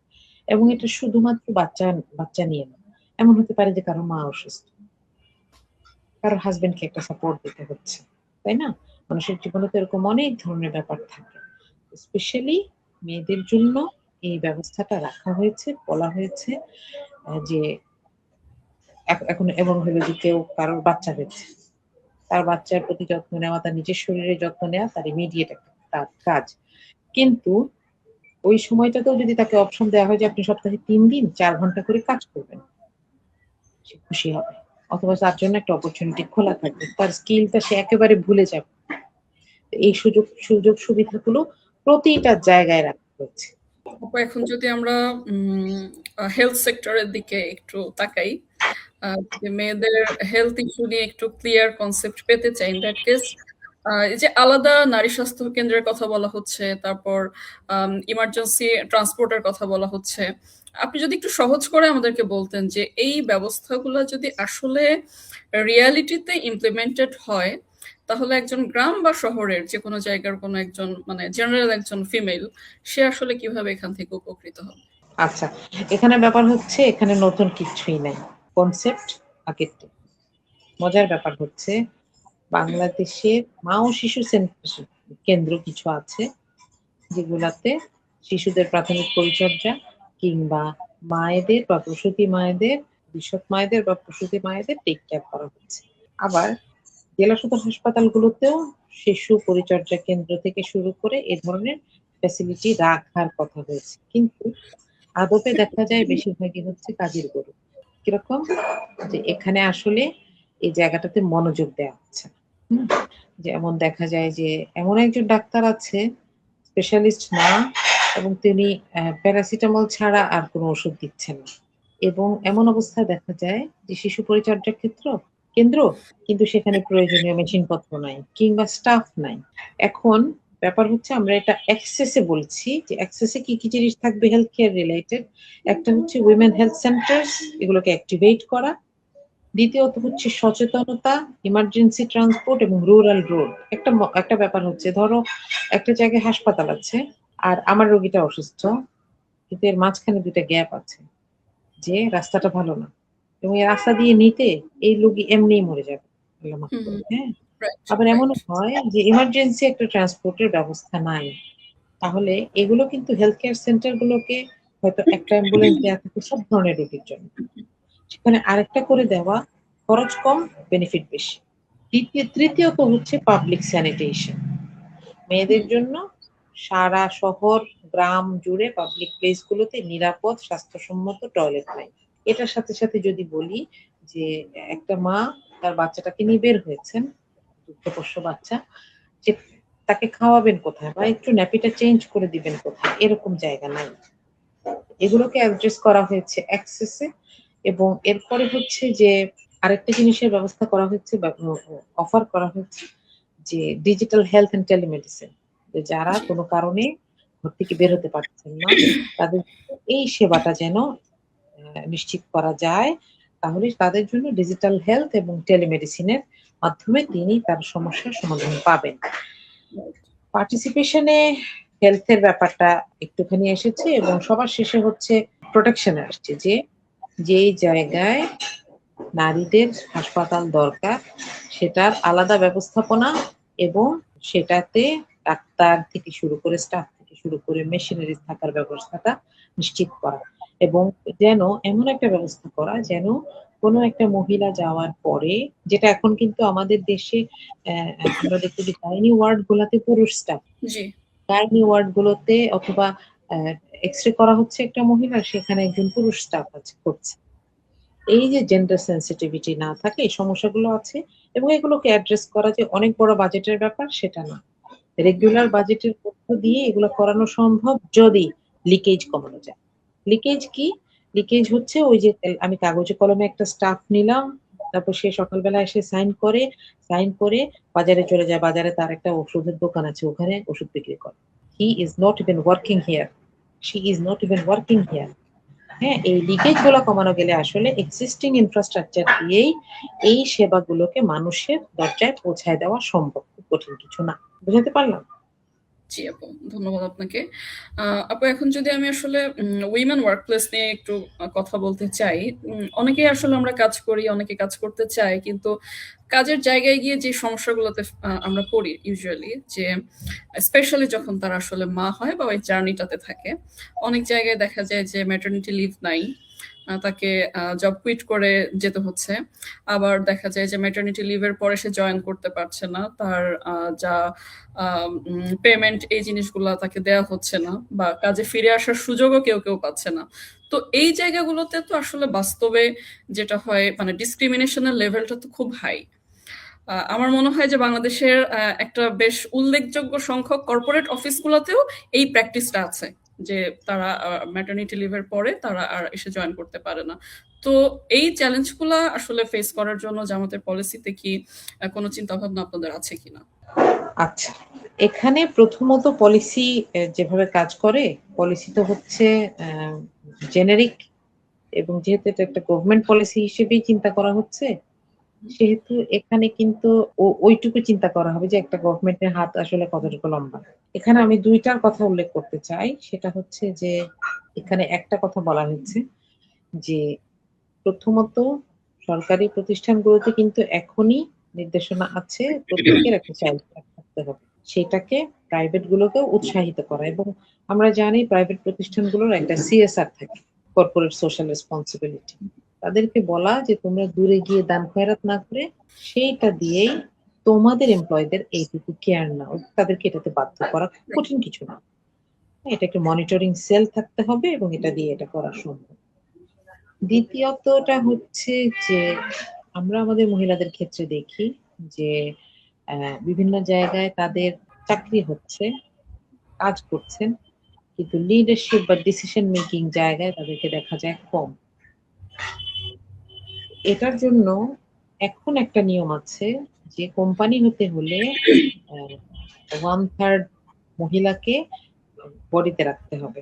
এবং এটা শুধুমাত্র বাচ্চা বাচ্চা নিয়ে না, এমন হতে পারে যে কারো মা অসুস্থ, কারো হাজবেন্ডকে একটা সাপোর্ট দিতে হচ্ছে, তাই না? মানুষের জীবনে তো এরকম অনেক ধরনের ব্যাপার থাকে। স্পেশালি মেয়েদের জন্য এই ব্যবস্থাটা রাখা হয়েছে, বলা হয়েছে যে এখন এমন হলো যে কেউ কারোর বাচ্চা হয়েছে, তার বাচ্চার প্রতি যত্ন নেওয়া, তার নিজের শরীরের যত্ন নেওয়া তার ইমিডিয়েট একটা কাজ, কিন্তু ওই সময়টাতেও যদি তাকে অপশন দেওয়া হয় যে আপনি সপ্তাহে ৩ দিন ৪ ঘন্টা করে কাজ করবেন, সে খুশি হবে। অথবা তার জন্য একটা অপরচুনিটি খোলা থাকবে, তার স্কিলটা সে একেবারে ভুলে যাবে। এই সুযোগ সুবিধাগুলো প্রতিটা জায়গায় রাখা হচ্ছে। এখন যদি আমরা হেলথ সেক্টরের দিকে একটু তাকাই, যে মেয়েদের হেলথ ইস্যু নিয়ে একটু ক্লিয়ার কনসেপ্ট পেতে চাই, ইন দ্যাট কেস এই যে আলাদা নারী স্বাস্থ্য কেন্দ্রের কথা বলা হচ্ছে, তারপর ইমার্জেন্সি ট্রান্সপোর্টের কথা বলা হচ্ছে, আপনি যদি একটু সহজ করে আমাদেরকে বলতেন যে এই ব্যবস্থাগুলো যদি আসলে রিয়ালিটিতে ইমপ্লিমেন্টেড হয়, তাহলে একজন গ্রাম বা শহরের যে কোনো জায়গার কোনো একজন মানে জেনারেল একজন ফিমেল, সে আসলে কিভাবে এখান থেকে উপকৃত হবে? আচ্ছা, এখানে ব্যাপার হচ্ছে এখানে নতুন কিছুই নাই, কনসেপ্ট আগের থেকে। মজার ব্যাপার হচ্ছে বাংলাদেশে মা ও শিশু কেন্দ্র কিছু আছে যেগুলাতে শিশুদের প্রাথমিক পরিচর্যা কিংবা মায়েদের বা প্রসূতি মায়েদের, ভবিষ্যৎ মায়েদের বা প্রসূতি মায়েদের টেক কেয়ার করা হচ্ছে। আবার জেলা সদর হাসপাতালগুলোতেও শিশু পরিচর্যা কেন্দ্র থেকে শুরু করে এ ধরনের ফ্যাসিলিটি রাখার কথা হয়েছে, কিন্তু আদপে দেখা যায় বেশিরভাগই হচ্ছে কাজের গরু। কিরকম? যে এখানে আসলে এই জায়গাটাতে মনোযোগ দেওয়া হচ্ছে না। যেমন দেখা যায় যে এমন একজন ডাক্তার আছে স্পেশালিস্ট না, এবং তিনি প্যারাসিটামল ছাড়া আর কোনো ওষুধ দিচ্ছেন না, এবং এমন অবস্থায় দেখা যায় যে শিশু পরিচর্যা কেন্দ্র, কিন্তু সেখানে প্রয়োজনীয় মেশিনপত্র নাই কিংবা স্টাফ নাই। এখন ব্যাপার হচ্ছে আমরা এটা অ্যাক্সেসে বলছি, যে অ্যাক্সেসে কি কি জিনিস থাকবে হেলথ কেয়ার রিলেটেড। একটা হচ্ছে উইমেন হেলথ সেন্টার্স, এগুলোকে অ্যাক্টিভেট করা। দ্বিতীয়ত হচ্ছে সচেতনতা, ইমার্জেন্সি ট্রান্সপোর্ট এবং রুরাল রোড। একটা ব্যাপার হচ্ছে ধরো একটা জায়গায় হাসপাতাল আছে আর আমার রোগীটা অসুস্থ, কিন্তু এর মাঝখানে 2টা গ্যাপ আছে, যে রাস্তাটা ভালো না, এবং এই রাস্তা দিয়ে নিতে এই রোগী এমনিই মরে যাবে, আল্লাহ মাফ করুন। হ্যাঁ, রাইট, আবার এমনও রাইট। হয় যে ইমার্জেন্সি একটা ট্রান্সপোর্টের ব্যবস্থা নাই, তাহলে এগুলো কিন্তু হেলথ কেয়ার সেন্টার গুলোকে হয়তো একটা অ্যাম্বুলেন্স দেওয়া থাকে সব ধরনের রোগীর জন্য, সেখানে আরেকটা করে দেওয়া, খরচ কম, বেনিফিট বেশি। তৃতীয়ত হচ্ছে পাবলিক স্যানিটেশন। মেয়েদের জন্য সারা শহর গ্রাম জুড়ে পাবলিক প্লেসগুলোতে নিরাপদ স্বাস্থ্যসম্মত টয়লেট নাই। এটার সাথে সাথে যদি বলি যে একটা মা তার বাচ্চাটাকে নিয়ে বের হয়েছেন, দুগ্ধপোষ্য বাচ্চা, যে তাকে খাওয়াবেন কোথায় বা একটু ন্যাপিটা চেঞ্জ করে দিবেন কোথায়, এরকম জায়গা নাই। এগুলোকে অ্যাড্রেস করা হয়েছে অ্যাক্সেসে, এবং এরপরে হচ্ছে যে আরেকটা জিনিসের ব্যবস্থা করা হচ্ছে, অফার করা হচ্ছে যে ডিজিটাল হেলথ এন্ড টেলিমেডিসিন, যারা জি। কোনো কারণে ঘর থেকে বের হতে পারছেন না তাদের এই সেবাটা যেন নিশ্চিত করা যায়, তাহলে তাদের জন্য ডিজিটাল হেলথ এবং টেলিমেডিসিনের মাধ্যমে তিনি তার সমস্যার সমাধান পাবেন। পার্টিসিপেশনে হেলথের ব্যাপারটা একটুখানি এসেছে, এবং সবার শেষে হচ্ছে প্রোটেকশনে আসছে, যে যেই জায়গায় নারীদের হাসপাতাল দরকার সেটার আলাদা ব্যবস্থাপনা, এবং সেটাতে ডাক্তার থেকে শুরু করে স্টাফ থেকে শুরু করে মেশিনারি থাকার ব্যবস্থাটা নিশ্চিত করা, এবং যেন এমন একটা ব্যবস্থা করা যেন কোনো একটা মহিলা যাওয়ার পরে, যেটা এখন কিন্তু আমাদের দেশে আমরা দেখতে যে গাইনি ওয়ার্ড গুলাতে পুরুষ স্টাফ, জি। গাইনি ওয়ার্ড গুলোতে অথবা এক্স-রে করা হচ্ছে একটা মহিলা, সেখানে একজন পুরুষ স্টাফ আছে করছে। এই যে জেন্ডার সেনসিটিভিটি না থাকে, এই সমস্যাগুলো আছে, এবং এগুলোকে অ্যাড্রেস করা যে অনেক বড় বাজেটের ব্যাপার সেটা না। রেগুলার বাজেটের মধ্য দিয়ে এগুলো করানো সম্ভব যদি লিকেজ কমানো যায়। লিকেজ কি? লিকেজ হচ্ছে ওই যে আমি কাগজে কলমে একটা স্টাফ নিলাম, তারপর সে সকালবেলা এসে সাইন করে বাজারে চলে যায়। বাজারে তার একটা ওষুধের দোকান আছে, ওখানে ওষুধ বিক্রি করে। He is not even working here. She is not even working here. হ্যাঁ, এই লিকেজ গুলো কমানো গেলে আসলে এক্সিস্টিং ইনফ্রাস্ট্রাকচার দিয়েই এই সেবাগুলোকে মানুষের দরজায় পৌঁছায় দেওয়া সম্ভব। খুব কঠিন কিছু না। বুঝাতে পারলাম? জি আপু, ধন্যবাদ আপনাকে। আপু, এখন যদি আমি আসলে উইমেন ওয়ার্কপ্লেস নিয়ে একটু কথা বলতে চাই। অনেকেই আসলে আমরা কাজ করি, অনেকে কাজ করতে চায়, কিন্তু কাজের জায়গায় গিয়ে যে সমস্যাগুলোতে আমরা পড়ি ইউজুয়ালি, যে স্পেশালি যখন তারা আসলে মা হয় বা ওই জার্নিটাতে থাকে, অনেক জায়গায় দেখা যায় যে ম্যাটারনিটি লিভ নাই, তাকে জব কুইট করে যেতে হচ্ছে। আবার দেখা যায় যে ম্যাটারনিটি লিভের পরে সে জয়েন করতে পারছে না, তার যা পেমেন্ট এই জিনিসগুলো তাকে দেয়া হচ্ছে না, বা কাজে ফিরে আসার সুযোগও কেউ কেউ পাচ্ছে না। তো এই জায়গাগুলোতে তো আসলে বাস্তবে যেটা হয়, মানে ডিসক্রিমিনেশনের লেভেলটা তো খুব হাই। আমার মনে হয় যে বাংলাদেশের একটা বেশ উল্লেখযোগ্য সংখ্যক কর্পোরেট অফিসগুলোতেও এই প্র্যাকটিসটা আছে, যে তারা ম্যাটারনিটি লিভের পরে তারা আর এসে জয়েন করতে পারে না। তো এই চ্যালেঞ্জগুলো আসলে ফেস করার জন্য জামাতের পলিসিতে কি কোনো চিন্তা ভাবনা আপনাদের আছে কিনা? আচ্ছা, এখানে প্রথমত পলিসি যেভাবে কাজ করে, পলিসি তো হচ্ছে জেনেরিক, এবং যেহেতু এটা একটা গভর্নমেন্ট পলিসি হিসেবেই চিন্তা করা হচ্ছে, সেহেতু এখানে কিন্তু ওইটুকু চিন্তা করা হবে যে একটা গভর্নমেন্টের হাত আসলে কতটুকু লম্বা। এখানে আমি দুইটার কথা উল্লেখ করতে চাই, সেটা হচ্ছে যে এখানে একটা কথা বলা হয়েছে যে প্রথমত সরকারি প্রতিষ্ঠানগুলোতে কিন্তু এখনই নির্দেশনা আছে প্রত্যেকের একটা চাইল্ড থাকতে হবে, সেটাকে প্রাইভেট গুলোকেও উৎসাহিত করা, এবং আমরা জানি প্রাইভেট প্রতিষ্ঠানগুলোর একটা সিএসআর থাকে, কর্পোরেট সোশ্যাল রেসপন্সিবিলিটি। তাদেরকে বলা যে তোমরা দূরে গিয়ে দান খয়রাত না করে সেইটা দিয়েই তোমাদের এমপ্লয়ীদের এইটুকু কেয়ার নাও, তাদেরকে এটাতে বাধ্য করা খুব কঠিন কিছু না। এটা একটা মনিটরিং সেল থাকতে হবে, এবং এটা দিয়ে এটা করা সম্ভব। দ্বিতীয়তটা হচ্ছে যে আমরা আমাদের মহিলাদের ক্ষেত্রে দেখি যে বিভিন্ন জায়গায় তাদের চাকরি হচ্ছে, কাজ করছেন, কিন্তু লিডারশিপ বা ডিসিশন মেকিং জায়গায় তাদেরকে দেখা যায় কম। এটার জন্য এখন একটা নিয়ম আছে যে কোম্পানি হতে হলে 1/3 মহিলাকে বডিতে রাখতে হবে।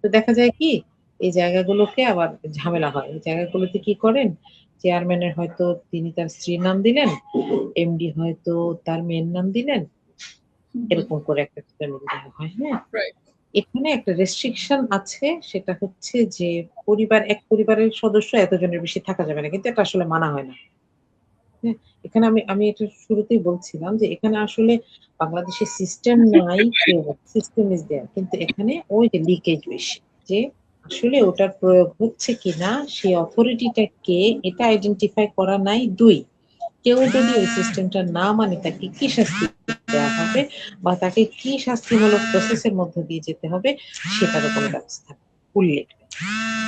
তো দেখা যায় কি এই জায়গাগুলোকে আবার ঝামেলা হয়। এই জায়গাগুলোতে কি করেন, চেয়ারম্যানের হয়তো তিনি তার স্ত্রীর নাম দিলেন, এমডি হয়তো তার মেয়ের নাম দিলেন, এরকম করে একটা ফ্যামিলি দেওয়া হয়। হ্যাঁ, রাইট। এখানে একটা রেস্ট্রিকশন আছে, সেটা হচ্ছে যে এক পরিবারের সদস্য এতজনের বেশি থাকা যাবে না, কিন্তু এটা আসলে মানা হয় না। হ্যাঁ, এখানে আমি আমি এটা শুরুতেই বলছিলাম যে এখানে আসলে বাংলাদেশের সিস্টেম নাই, সিস্টেম ইজ দেয়ার, কিন্তু এখানে ওই যে লিকেজ বেশি, যে আসলে ওটার প্রয়োগ হচ্ছে কিনা সেই অথরিটিটা কে এটা আইডেন্টিফাই করা নাই। দুই, কেউ যদি ওই সিস্টেমটা না মানে তাকে কি শাস্তি দেওয়া হবে বা তাকে কি শাস্তিমূলক প্রসেসের মধ্যে দিয়ে যেতে হবে সেটারও কোনো ব্যবস্থা উল্লেখ নেই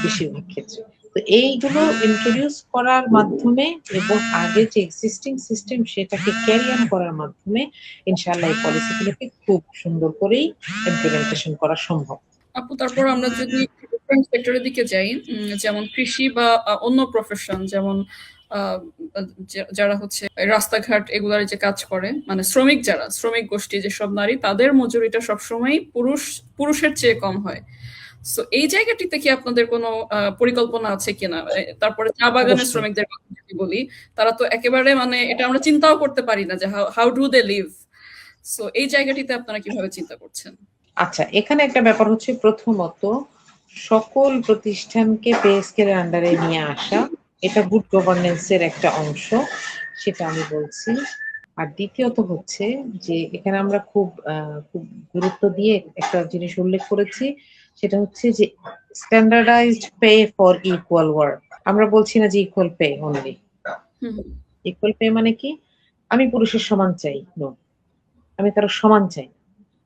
বেশিরভাগ ক্ষেত্রে। তো এইগুলো ইন্ট্রোডিউস করার মাধ্যমে এবং আগে যে এক্সিস্টিং সিস্টেম সেটাকে ক্যারি অন করার মাধ্যমে ইনশাআল্লাহ এই পলিসিগুলোকে খুব সুন্দর করেই ইমপ্লিমেন্টেশন করা সম্ভব। আপু তারপর আমরা যদি ডিফারেন্ট সেক্টরের দিকে যাই, যেমন কৃষি বা অন্য প্রফেশন, যেমন আহ, যারা হচ্ছে রাস্তাঘাট এগুলার যে কাজ করে, মানে শ্রমিক, যারা শ্রমিক গোষ্ঠী যেসব নারী, তাদের মজুরিটা সবসময় পুরুষের চেয়ে কম হয়। সো এই জায়গাটিতে কি আপনাদের কোনো পরিকল্পনা আছে কিনা? তারপরে চা বাগানের অবশ্যই। শ্রমিকদের কথা যদি বলি, তারা তো একেবারে, মানে এটা আমরা চিন্তাও করতে পারি না যে how do they live. So এই জায়গাটিতে আপনারা কিভাবে চিন্তা করছেন? আচ্ছা, এখানে একটা ব্যাপার হচ্ছে, প্রথমত সকল প্রতিষ্ঠানকে পে স্কেলের আন্ডারে নিয়ে আসা, এটা গুড গভর্নেন্স এর একটা অংশ, সেটা আমি বলছি। আর দ্বিতীয়ত হচ্ছে যে এখানে আমরা খুব গুরুত্ব দিয়ে একটা জিনিস উল্লেখ করেছি, সেটা হচ্ছে যে standardised pay for equal work. আমরা বলছি না যে ইকুয়াল পে অনলি। হুম। ইকুয়াল পে মানে কি? আমি পুরুষের সমান চাই, নো, আমি কারো সমান চাই না।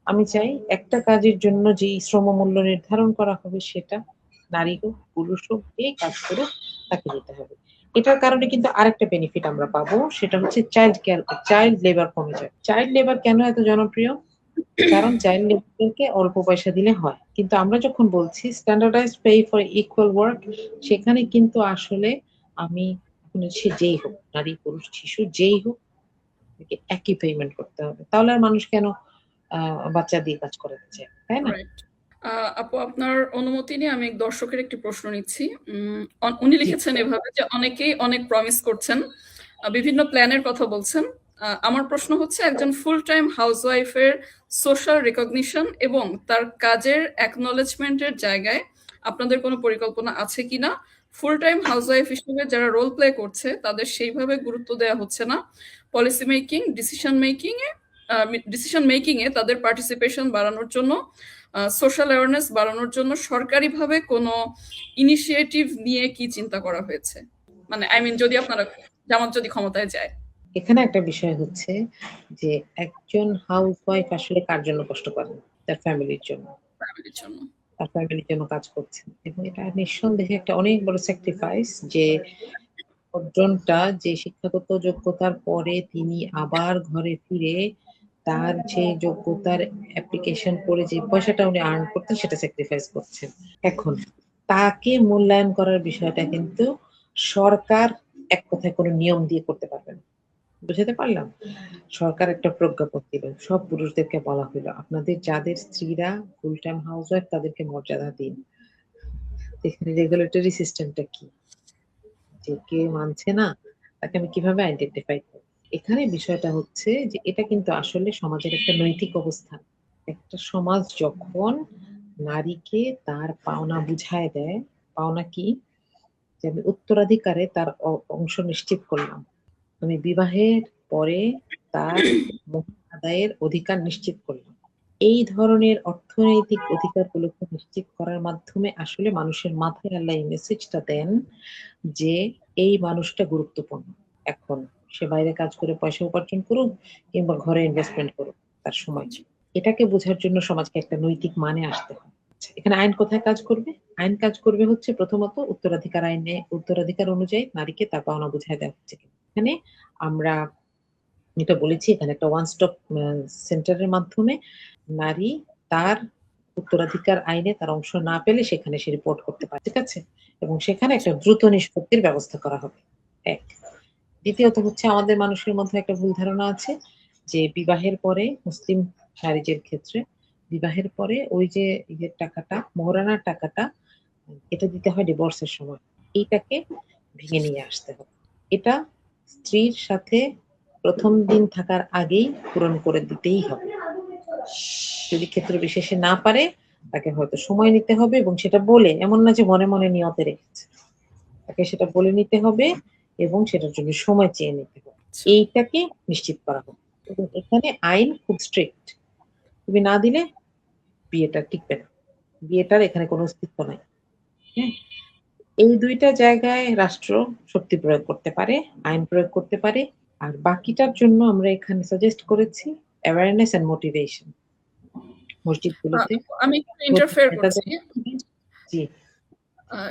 আমি চাই একটা কাজের জন্য যে শ্রমমূল্য নির্ধারণ করা হবে সেটা নারী হোক পুরুষ হোক এই কাজ করুক তাকে দিতে হবে। এটার কারণে কিন্তু আরেকটা বেনিফিট আমরা পাবো, সেটা হচ্ছে চাইল্ড লেবার কমে যায়। চাইল্ড লেবার কেন এত জনপ্রিয়? কারণ চাইল্ড লেবারকে অল্প পয়সা দিলে হয়, কিন্তু আমরা যখন বলছি standardised pay for equal work, সেখানে কিন্তু আসলে আমি, সে যেই হোক, নারী পুরুষ শিশু যেই হোক, তাকে একই পেমেন্ট করতে হবে। তাহলে আর মানুষ কেন বাচ্চা দিয়ে কাজ করাতে চায়, তাই না? রাইট। আপু আপনার অনুমতি নিয়ে আমি দর্শকের একটি প্রশ্ন নিচ্ছি। উনি জি। লিখেছেন এভাবে যে অনেকেই অনেক প্রমিস করছেন, বিভিন্ন প্ল্যানের কথা বলছেন। আমার প্রশ্ন হচ্ছে, একজন ফুল টাইম হাউসওয়াইফের সোশ্যাল রিকগনিশন এবং তার কাজের অ্যাকনলেজমেন্টের জায়গায় আপনাদের কোনো পরিকল্পনা আছে কিনা? ফুল টাইম হাউসওয়াইফ হিসেবে যারা রোল প্লে করছে তাদের সেইভাবে গুরুত্ব দেওয়া হচ্ছে না। পলিসি মেকিং, ডিসিশন মেকিং এ তাদের পার্টিসিপেশন বাড়ানোর জন্য, সোশ্যাল অ্যাওয়ারনেস বাড়ানোর জন্য সরকারিভাবে কোনো ইনিশিয়েটিভ নিয়ে কি চিন্তা করা হয়েছে? মানে আই মিন, যদি আপনারা, জামাত যদি ক্ষমতায় যায়। এখানে একটা বিষয় হচ্ছে যে একজন হাউসওয়াইফ আসলে কার জন্য কষ্ট করেন? তার ফ্যামিলির জন্য। ফ্যামিলির জন্য। তার ফ্যামিলির জন্য কাজ করছেন এবং এটা নিঃসন্দেহে একটা অনেক বড় স্যাক্রিফাইস, যে অর্জনটা, যে শিক্ষাগত যোগ্যতার পরে তিনি আবার ঘরে ফিরে তার যে যোগ্যতার অ্যাপ্লিকেশন করে যে পয়সাটা উনি আর্ন করতেন সেটা স্যাক্রিফাইস করছেন। এখন তাকে মূল্যায়ন করার বিষয়টা কিন্তু সরকার এক কথায় কোনো নিয়ম দিয়ে করতে পারবে না। বুঝাতে পারলাম? সরকার একটা প্রজ্ঞাপন দিবেন, সব পুরুষদেরকে বলা হইলো আপনাদের যাদের স্ত্রীরা ফুল টাইম হাউসওয়াইফ তাদেরকে মর্যাদা দিন। এখানে রেগুলেটরি সিস্টেমটা কি? যে কে মানছে না তাকে আমি কিভাবে আইডেন্টিফাই করব? এখানে বিষয়টা হচ্ছে যে এটা কিন্তু আসলে সমাজের একটা নৈতিক অবস্থান। একটা সমাজ যখন নারীকে তার পাওনা বুঝায় দেয়, পাওনা কি? যে আমি উত্তরাধিকারে তার অংশ নিশ্চিত করলাম, আমি বিবাহের পরে তার আদায়ের অধিকার নিশ্চিত করলাম। এই ধরনের অর্থনৈতিক অধিকারগুলোকে নিশ্চিত করার মাধ্যমে আসলে মানুষের মাথায় আল্লাহ এই মেসেজটা দেন যে এই মানুষটা গুরুত্বপূর্ণ। এখন সে বাইরে কাজ করে পয়সা উপার্জন করুক কিংবা ঘরে ইনভেস্টমেন্ট করুক, তার সময়। এটাকে বোঝার জন্য সমাজকে একটা নৈতিক মানে আসতে হয়। আচ্ছা, এখানে আইন কোথায় কাজ করবে? আইন কাজ করবে হচ্ছে প্রথমত উত্তরাধিকার আইনে, উত্তরাধিকার অনুযায়ী নারীকে তার পাওনা বুঝায় দেওয়া হচ্ছে। এখানে আমরা যেটা বলেছি, এখানে একটা ওয়ান স্টপ সেন্টারের মাধ্যমে নারী তার উত্তরাধিকার আইনে তার অংশ না পেলে সেখানে সে রিপোর্ট করতে পারে, ঠিক আছে? এবং সেখানে একটা দ্রুত নিষ্পত্তির ব্যবস্থা করা হবে। এক। দ্বিতীয়ত হচ্ছে আমাদের মানুষের মধ্যে একটা ভুল ধারণা আছে যে বিবাহের পরে, মুসলিম নারীদের ক্ষেত্রে বিবাহের পরে ওই যে ইয়ের টাকাটা, মোহরানার টাকাটা, এটা দিতে হয় ডিভোর্সের সময়। এইটাকে ভেঙে নিয়ে আসতে হবে। এটা স্ত্রীর সাথে প্রথম দিন থাকার আগেই পূরণ করে দিতেই হবে। যদি ক্ষেত্র বিশেষে না পারে তাকে হয়তো সময় নিতে হবে এবং সেটা বলে, এমন না যে মনে মনে নিয়তে রেখেছে, তাকে সেটা বলে নিতে হবে এবং সেটার জন্য সময় চেয়ে নিতে হবে। আচ্ছা। এইটাকে নিশ্চিত করা হবে এবং এখানে আইন খুব স্ট্রিক্ট। তুমি না দিলে বিয়েটা টিকবে না, বিয়েটার এখানে কোনো অস্তিত্ব নাই। হ্যাঁ, এই দুইটা জায়গায় রাষ্ট্র শক্তি প্রয়োগ করতে পারে, আইন প্রয়োগ করতে পারে। আর বাকিটার জন্য আমরা এখানে সাজেস্ট করেছি অ্যাওয়ারনেস এন্ড মোটিভেশন মসজিদগুলোতে আমি একটু ইন্টারফেয়ার করছি। জি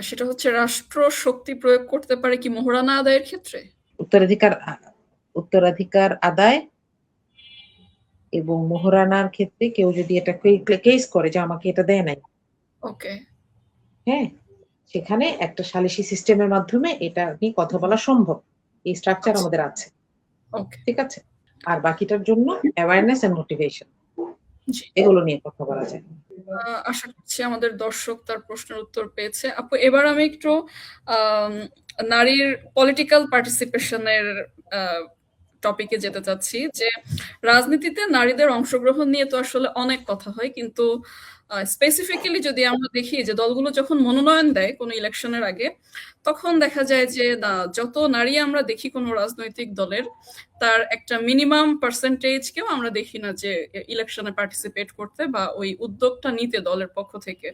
সেটা হচ্ছে রাষ্ট্র শক্তি প্রয়োগ করতে পারে কি মোহরানা আদায়ের ক্ষেত্রে? উত্তরাধিকার আদায় এবং মোহরানার ক্ষেত্রে কেউ যদি এটা কেস করে যে আমাকে এটা দেয় নাই, ওকে, হ্যাঁ, সেখানে একটা সালিসি সিস্টেমের মাধ্যমে এটা নিয়ে কথা বলা সম্ভব। এই স্ট্রাকচার আচ্ছা। আমাদের আছে। ওকে, ঠিক আছে? আর বাকিটার জন্য অ্যাওয়ারনেস এন্ড মোটিভেশন জি। এগুলো নিয়ে কথা বলা যায়। আশা করছি আমাদের দর্শক তার প্রশ্নের উত্তর পেয়েছে। আপু, এবার আমি একটু নারীর পলিটিক্যাল পার্টিসিপেশনের টপিকে যেতে চাচ্ছি যে রাজনীতিতে নারীদের অংশগ্রহণ নিয়ে তো আসলে অনেক কথা হয়, কিন্তু স্পেসিফিক্যালি যদি আমরা দেখি যে দলগুলো যখন মনোনয়ন দেয় কোনো ইলেকশনের আগে, তখন দেখা যায় যে যত নারী আমরা দেখি কোনো রাজনৈতিক দলের, তার একটা মিনিমাম পার্সেন্টেজকেও আমরা দেখি না যে ইলেকশনে পার্টিসিপেট করতে বা ওই উদ্যোগটা নিতে দলের পক্ষ থেকে।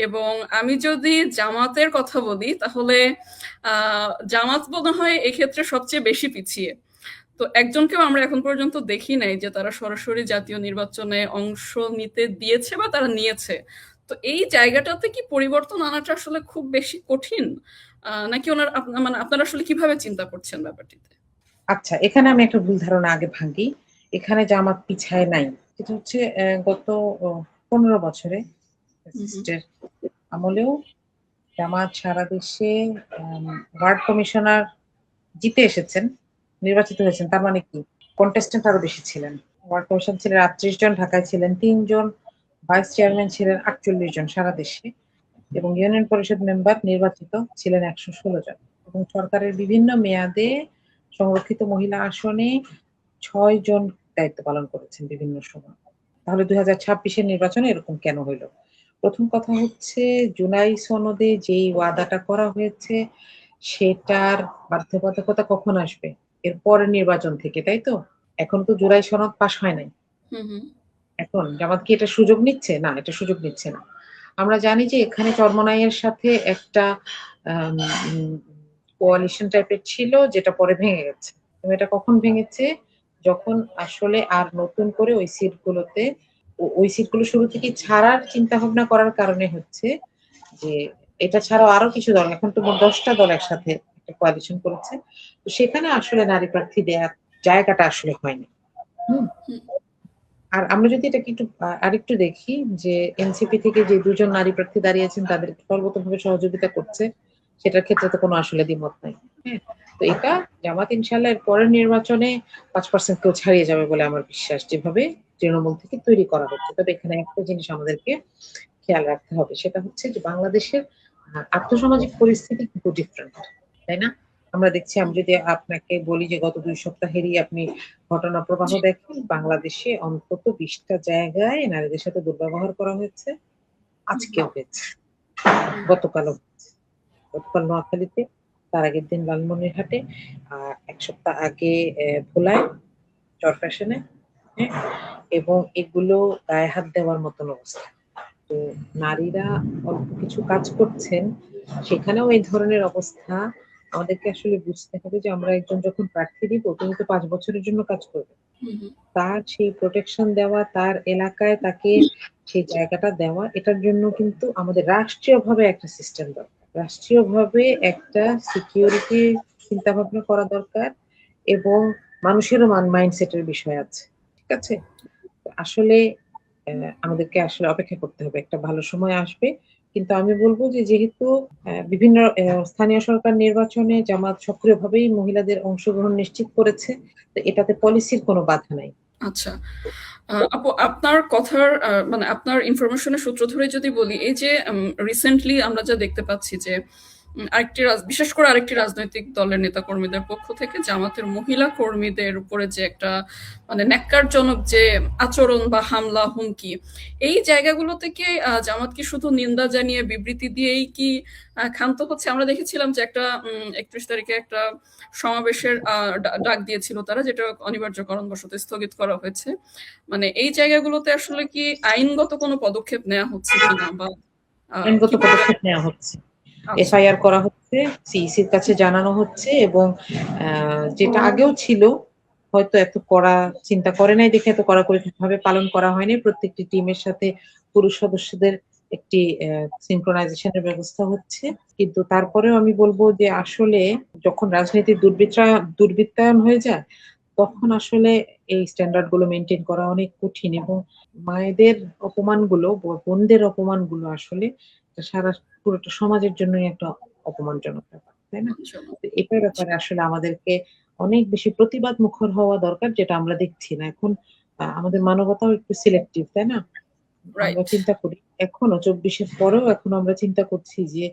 এবং আমি যদি জামাতের কথা বলি, তাহলে জামাত মনে হয় এক্ষেত্রে সবচেয়ে বেশি পিছিয়ে। তো একজনকেও আমরা এখন পর্যন্ত দেখি নাই যে তারা সরাসরি জাতীয় নির্বাচনে অংশ নিতে দিয়েছে বা তারা নিয়েছে। তো এই জায়গাটাতে কি পরিবর্তন আনাটা আসলে খুব বেশি কঠিন, নাকি মানে আপনারা আসলে কিভাবে চিন্তা করছেন ব্যাপারটিতে? আচ্ছা, এখানে আমি একটা ভুল ধারণা আগে ভাঙি। এখানে জামাত পিছায় নাই। এটা হচ্ছে গত 15 বছরে ফ্যাসিস্টের আমলেও জামাত সারা দেশে ওয়ার্ড কমিশনার জিতে এসেছেন, নির্বাচিত হয়েছেন। তার মানে কি কন্টেস্টেন্ট আরো বেশি ছিলেন। ওয়ার্ড কমিশন ছিলেন 38 জন, ঢাকায় ছিলেন 3 জন, ভাইস চেয়ারম্যান ছিলেন 48 জন সারা দেশে, এবং ইউনিয়ন পরিষদ মেম্বার নির্বাচিত ছিলেন 116 জন, এবং সরকারের বিভিন্ন মেয়াদে সংরক্ষিত মহিলা আসনে 6 জন দায়িত্ব পালন করেছেন বিভিন্ন সময়। তাহলে 2026-এর নির্বাচনে এরকম কেন হইল? প্রথম কথা হচ্ছে জুলাই সনদে যেই ওয়াদাটা করা হয়েছে সেটার বাধ্যবাধকতা কখন আসবে? এর পরের নির্বাচন থেকে, তাই তো? এখন তো জুলাই সনদ পাস হয় নাই। এখন জামাত কি এটা সুযোগ নিচ্ছে? না, এটা সুযোগ নিচ্ছে না। আমরা জানি যে এখানে চরমোনাইয়ের সাথে একটা কোয়ালিশন টাইপের ছিল, যেটা পরে ভেঙে গেছে। এবং এটা কখন ভেঙেছে? যখন আসলে আর নতুন করে ওই সিটগুলো শুরু থেকে ছাড়ার চিন্তা ভাবনা করার কারণে হচ্ছে যে এটা ছাড়াও আরো কিছু দল, এখন তো মোট 10টা দল একসাথে একটা কোয়ালিশন করেছে। তো সেখানে আসলে নারী প্রার্থী দেওয়ার জায়গাটা আসলে হয়নি। হুম। আর আমরা যদি এটাকে একটু আরেকটু দেখি যে এনসিপি থেকে যে 2 জন নারী প্রার্থী দাঁড়িয়েছেন তাদের সর্বতোভাবে সহযোগিতা করছে, সেটার ক্ষেত্রে তো কোনো আসলে দ্বিমত নাই। হ্যাঁ, তো এটা জামাত ইনশাল্লাহ এর পরের নির্বাচনে 5% কেউ ছাড়িয়ে যাবে বলে আমার বিশ্বাস, যেভাবে তৃণমূল থেকে তৈরি করা হচ্ছে। তবে এখানে একটা জিনিস আমাদেরকে খেয়াল রাখতে হবে, সেটা হচ্ছে যে বাংলাদেশের আর্থসামাজিক পরিস্থিতি কিন্তু ডিফারেন্ট, তাই না? আমরা দেখছি, আমি যদি আপনাকে বলি যে গত 2 সপ্তাহেরই আপনি ঘটনা প্রবাহ দেখেন, বাংলাদেশে অন্তত 20টা জায়গায় নারীদের সাথে দুর্ব্যবহার করা হয়েছে। আজকেও হয়েছে, গতকালও হয়েছে। গতকাল নোয়াখালীতে, তার আগের দিন লালমনিরহাটে, আর 1 সপ্তাহ আগে ভোলায় চরফ্যাশনে, হ্যাঁ, এবং এগুলো গায়ে হাত দেওয়ার মতন অবস্থা। তো নারীরা অল্প কিছু কাজ করছেন, সেখানেও এই ধরনের অবস্থা। আমাদেরকে আসলে বুঝতে হবে যে আমরা একজন যখন প্রার্থী দিব, তিনি তো 5 বছরের জন্য কাজ করবেন। তার সেই প্রোটেকশন দেওয়া, তার এলাকায় তাকে সেই জায়গাটা দেওয়া, এটার জন্য কিন্তু আমাদের রাষ্ট্রীয়ভাবে একটা সিস্টেম দরকার, রাষ্ট্রীয়ভাবে একটা সিকিউরিটি চিন্তা ভাবনা করা দরকার, এবং মানুষেরও মাইন্ডসেটের বিষয় আছে। ঠিক আছে? আসলে আমাদেরকে আসলে অপেক্ষা করতে হবে, একটা ভালো সময় আসবে। কিন্তু আমি বলবো যে যেহেতু বিভিন্ন স্থানীয় সরকার নির্বাচনে জামাত সক্রিয়ভাবেই মহিলাদের অংশগ্রহণ নিশ্চিত করেছে, তো এটাতে পলিসির কোনো বাধা নাই। আচ্ছা, আপু, আপনার কথার মানে আপনার ইনফরমেশনের সূত্র ধরে যদি বলি, এই যে রিসেন্টলি আমরা যা দেখতে পাচ্ছি যে বিশেষ করে আরেকটি রাজনৈতিক দলের নেতা কর্মীদের পক্ষ থেকে জামাতের মহিলা কর্মীদের উপরে যে একটা মানে ন্যাক্কারজনক যে আচরণ বা হামলা হুমকি, এই জায়গাগুলো থেকে জামাত কি শুধু নিন্দা জানিয়ে বিবৃতি দিয়েই কি ক্ষান্ত হচ্ছে? আমরা দেখেছিলাম যে একটা 31 তারিখে একটা সমাবেশের ডাক দিয়েছিল তারা, যেটা অনিবার্য কারণবশত স্থগিত করা হয়েছে। মানে এই জায়গাগুলোতে আসলে কি আইনগত কোনো পদক্ষেপ নেওয়া হচ্ছে কিনা, বা আইনগত পদক্ষেপ নেওয়া হচ্ছে। আচ্ছা। এফআইআর করা হচ্ছে, সিইসির কাছে জানানো হচ্ছে এবং যেটা আগেও ছিল হয়তো এত কড়া চিন্তা করে নাই দেখে এত কড়াকড়ি ভাবে পালন করা হয়নি। প্রত্যেকটি টিমের সাথে পুরুষ সদস্যদের একটি সিনক্রোনাইজেশন এর ব্যবস্থা হচ্ছে। কিন্তু তারপরেও আমি বলব যে আসলে যখন রাজনীতির দুর্বৃত্তায়ন হয়ে যায় তখন আসলে এই স্ট্যান্ডার্ড গুলো মেনটেন করা অনেক কঠিন এবং মায়েদের অপমানগুলো, বোনদের অপমানগুলো আসলে সারা পুরোটা সমাজের জন্যই একটা অপমানজনক ব্যাপার, তাই না? অপমানজনক। তো এটার ব্যাপারে আসলে আমাদেরকে অনেক বেশি প্রতিবাদ মুখর হওয়া দরকার, যেটা আমরা দেখছি না এখন। আমাদের মানবতাও একটু সিলেক্টিভ, তাই না? আমরা রাইট। চিন্তা করি এখনো ২৪-এর পরেও এখন আমরা চিন্তা করছি যে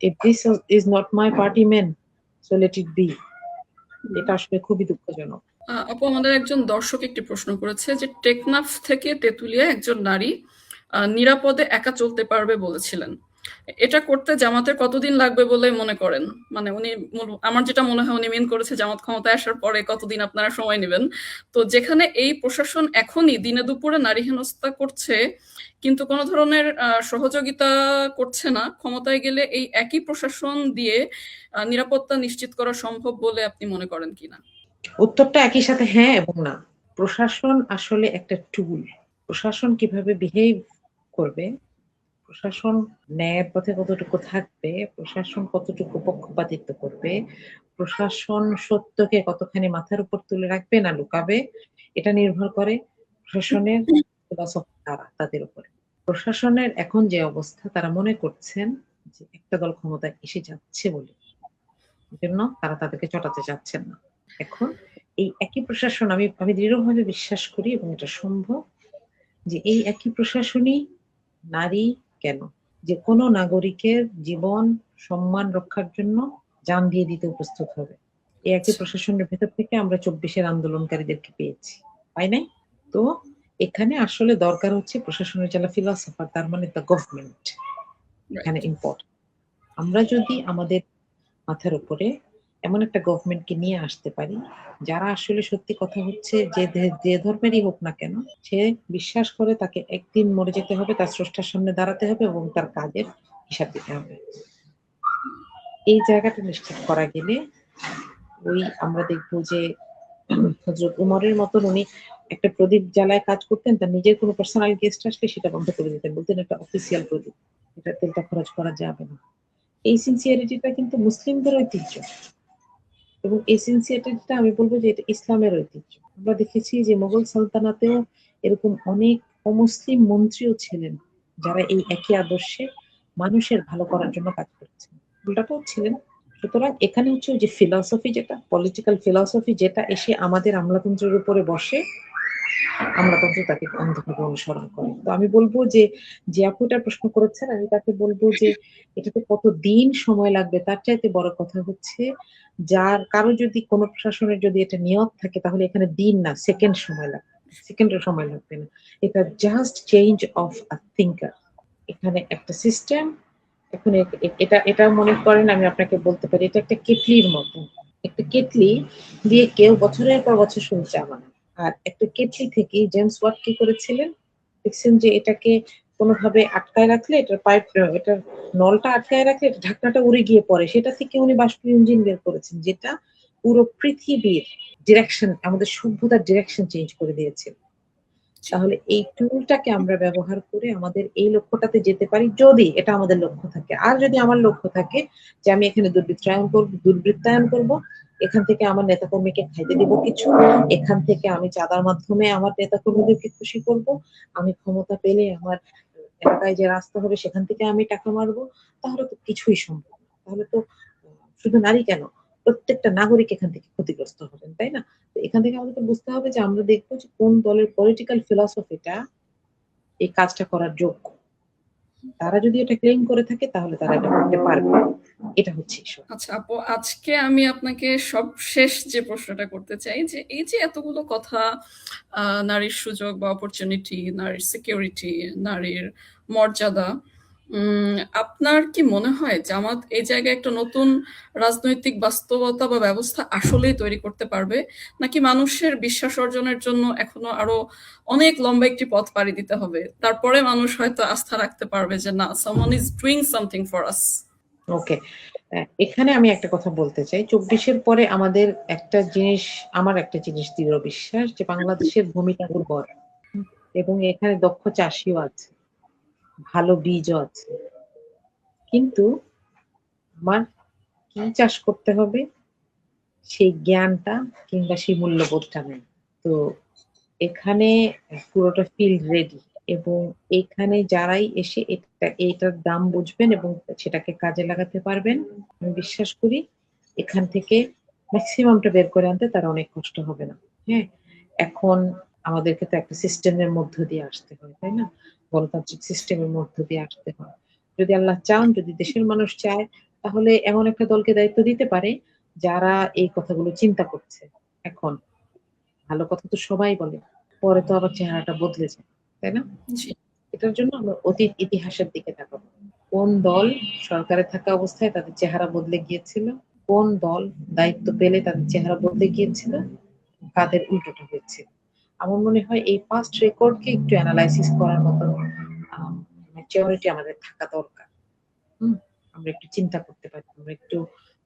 if this is not my party man, so let it be. এটা আসলে খুবই দুঃখজনক। আপু, আমাদের একজন দর্শক একটি প্রশ্ন করেছে যে টেকনাফ থেকে তেঁতুলিয়া একজন নারী নিরাপদে একা চলতে পারবে বলেছিলেন। এটা করতে জামাতের কতদিন লাগবে বলে মনে করেন? মানে উনি আমার যেটা মনে হয় উনি মিন করেছে জামাত ক্ষমতায় আসার পরে কতদিন আপনারা সময় নেবেন। তো যেখানে এই প্রশাসন এখনই দিনে দুপুরে নারী হেনস্থা করছে কিন্তু কোনো ধরনের সহযোগিতা করছে না, ক্ষমতায় গেলে এই একই প্রশাসন দিয়ে নিরাপত্তা নিশ্চিত করা সম্ভব বলে আপনি মনে করেন কিনা? উত্তরটা একই সাথে হ্যাঁ এবং না। প্রশাসন আসলে একটা টুল। প্রশাসন কিভাবে বিহেভ করবে, প্রশাসন ন্যায়ের পথে কতটুকু থাকবে, প্রশাসন কতটুকু পক্ষপাতিত্ব করবে, প্রশাসন সত্যকে কতখানি মাথার উপর তুলে রাখবে না লুকাবে, এটা নির্ভর করে প্রশাসনের ফিলসফি তাদের উপরে। প্রশাসনের এখন যে অবস্থা, তারা মনে করছেন যে একটা দল ক্ষমতায় এসে যাচ্ছে বলে জন্য তারা তাদেরকে চটাতে চাচ্ছেন না। এখন এই একই প্রশাসন আমি দৃঢ়ভাবে বিশ্বাস করি এবং এটা সম্ভব যে এই একই প্রশাসনই নারী কেন যে কোনো নাগরিকের জীবন সম্মান রক্ষার জন্য জান দিয়ে দিতে প্রস্তুত হবে। এই একই প্রশাসনের ভেতর থেকে আমরা ২৪-এর আন্দোলনকারীদেরকে পেয়েছি, পাই নাই? তো এখানে আসলে দরকার হচ্ছে প্রশাসনের যারা ফিলসফার, তার মানে দ্য গভর্নমেন্ট এখানে ইম্পর্টেন্ট। আমরা যদি আমাদের মাথার উপরে এমন একটা গভর্নমেন্টকে নিয়ে আসতে পারি যারা আসলে সত্যি কথা হচ্ছে যে ধর্মেরই হোক না কেন, সে বিশ্বাস করে তাকে একদিন মরে যেতে হবে, তার স্রষ্টার সামনে দাঁড়াতে হবে এবং তার কাজের হিসাব দিতে হবে। এই জায়গাটা নিশ্চিত করা গেলে ওই আমরা দেখবো যে হযরত উমরের মতন উনি একটা প্রদীপ জ্বালায় কাজ করতেন, তার নিজের কোনো পার্সোনাল গেস্ট আসলে সেটা বন্ধ করে দিতেন, বলতেন এটা অফিসিয়াল প্রদীপ, এটা তেলটা খরচ করা যাবে না। এই সিনসিয়ারিটিটা কিন্তু মুসলিমদের ঐতিহ্য এবং এই সিনসিয়ারিটিটা আমি বলবো যে এটা ইসলামের ঐতিহ্য। আমরা দেখেছি যে মোগল সালতানাতেও এরকম অনেক অমুসলিম মন্ত্রীও ছিলেন যারা এই একই আদর্শে মানুষের ভালো করার জন্য কাজ করছেন, উল্টাটাও ছিলেন। সুতরাং এখানে হচ্ছে যে ফিলসফি, যেটা পলিটিক্যাল ফিলসফি, যেটা এসে আমাদের আমলাতন্ত্রের উপরে বসে, আমলাতন্ত্র তাকে অন্ধভাবে অনুসরণ করে। তো আমি বলবো যে যে আপুটা প্রশ্ন করেছেন, আমি তাকে বলবো যে এটাতে কত দিন সময় লাগবে তার চাইতে বড় কথা হচ্ছে যার কারো যদি কোনো প্রশাসনের যদি এটা নিয়ত থাকে তাহলে এখানে দিন না সেকেন্ড সময় লাগবে, সেকেন্ডের সময় লাগবে না। এটা just change of a thinker. এখানে একটা সিস্টেম, এখন এটা এটা মনে করেন আমি আপনাকে বলতে পারি এটা একটা কেটলির মতো। একটা কেটলি দিয়ে কেউ বছরের পর বছর শুধু চা বানায়। আর একটা কেটলি থেকে জেমস ওয়াট কি করেছিলেন, দেখছেন যে এটাকে কোনোভাবে আটকায় রাখলে এটার পাইপ, এটার নলটা আটকায় রাখলে ঢাকনাটা উড়ে গিয়ে পড়ে, সেটা থেকে উনি বাষ্পীয় ইঞ্জিন বের করেছেন যেটা পুরো পৃথিবীর ডিরেকশন, আমাদের সভ্যতার ডিরেকশন চেঞ্জ করে দিয়েছে। তাহলে এই টুলটাকে আমরা ব্যবহার করে আমাদের এই লক্ষ্যটাতে যেতে পারি যদি এটা আমাদের লক্ষ্য থাকে। আর যদি আমার লক্ষ্য থাকে যে আমি এখানে দুর্বৃত্তায়ন করব, এখান থেকে আমার নেতাকর্মীকে খাইতে দিব কিছু, এখান থেকে আমি চাঁদার মাধ্যমে আমার নেতাকর্মীদেরকে খুশি করব, আমি ক্ষমতা পেলে আমার এলাকায় যে রাস্তা হবে সেখান থেকে আমি টাকা মারবো, তাহলে তো কিছুই সম্ভব না। তাহলে তো শুধু নারী কেন, প্রত্যেকটা নাগরিক এখান থেকে ক্ষতিগ্রস্ত হবেন, তাই না? তো এখান থেকে আমাদেরকে বুঝতে হবে যে আমরা দেখবো যে কোন দলের পলিটিক্যাল ফিলসফিটা এই কাজটা করার যোগ্য। তারা যদি এটা ক্লেম করে থাকে তাহলে তারা এটা করতে পারবে। এটা হচ্ছে ইস্যু। আচ্ছা আপু, আজকে আমি আপনাকে সবশেষ যে প্রশ্নটা করতে চাই যে এই যে এতগুলো কথা, নারীর সুযোগ বা অপরচুনিটি, নারীর সিকিউরিটি, নারীর মর্যাদা, আপনার কি মনে হয় জামাত এই জায়গায় একটা নতুন রাজনৈতিক বাস্তবতা বা ব্যবস্থা আসলেই তৈরি করতে পারবে, নাকি মানুষের বিশ্বাস অর্জনের জন্য এখনো আরো অনেক লম্বা একটি পথ পাড়ি দিতে হবে, তারপরে মানুষ হয়তো আস্থা রাখতে পারবে যে না, someone is doing something for us? Okay. এখানে আমি একটা কথা বলতে চাই। ২৪-এর পরে আমার একটা জিনিস দৃঢ় বিশ্বাস যে বাংলাদেশের ভূমিটা উর্বর। এবং এখানে দক্ষ চাষীও আছে, ভালো বীজও আছে। কিন্তু আমার কি চাষ করতে হবে সেই জ্ঞানটা কিংবা সেই মূল্যবোধটা নেই। তো এখানে পুরোটা ফিল্ড রেডি এবং এখানে যারাই এসে এটার দাম বুঝবেন এবং সেটাকে কাজে লাগাতে পারবেন, আমি বিশ্বাস করি এখান থেকে মেক্সিমামটা বের করে আনতে তার অনেক কষ্ট হবে না। হ্যাঁ? এখন আমাদেরকে তো একটা সিস্টেমের মধ্য দিয়ে আসতে হয়, তাই না? গণতান্ত্রিক সিস্টেমের মধ্য দিয়ে আসতে হয়। যদি আল্লাহ চান, যদি দেশের মানুষ চায়, তাহলে এমন একটা দলকে দায়িত্ব দিতে পারে যারা এই কথাগুলো চিন্তা করছে। এখন ভালো কথা তো সবাই বলে। পরে তো আবার চেহারাটা বদলে যায়। তাই না? জি। এটার জন্য আমরা অতীত ইতিহাসের দিকে তাকাবো। কোন দল সরকারে থাকা অবস্থায় তাদের চেহারা বদলে গিয়েছিল? কোন দল দায়িত্ব পেলে তাদের চেহারা বদলে গিয়েছিল? কাদের উল্টোটা হয়েছিল? আমার মনে হয় এই পাস্ট রেকর্ডকে একটু এনালাইসিস করার মতো ম্যাচিউরিটি আমাদের থাকা দরকার। হুম? আমরা একটু চিন্তা করতে পারি, আমরা একটু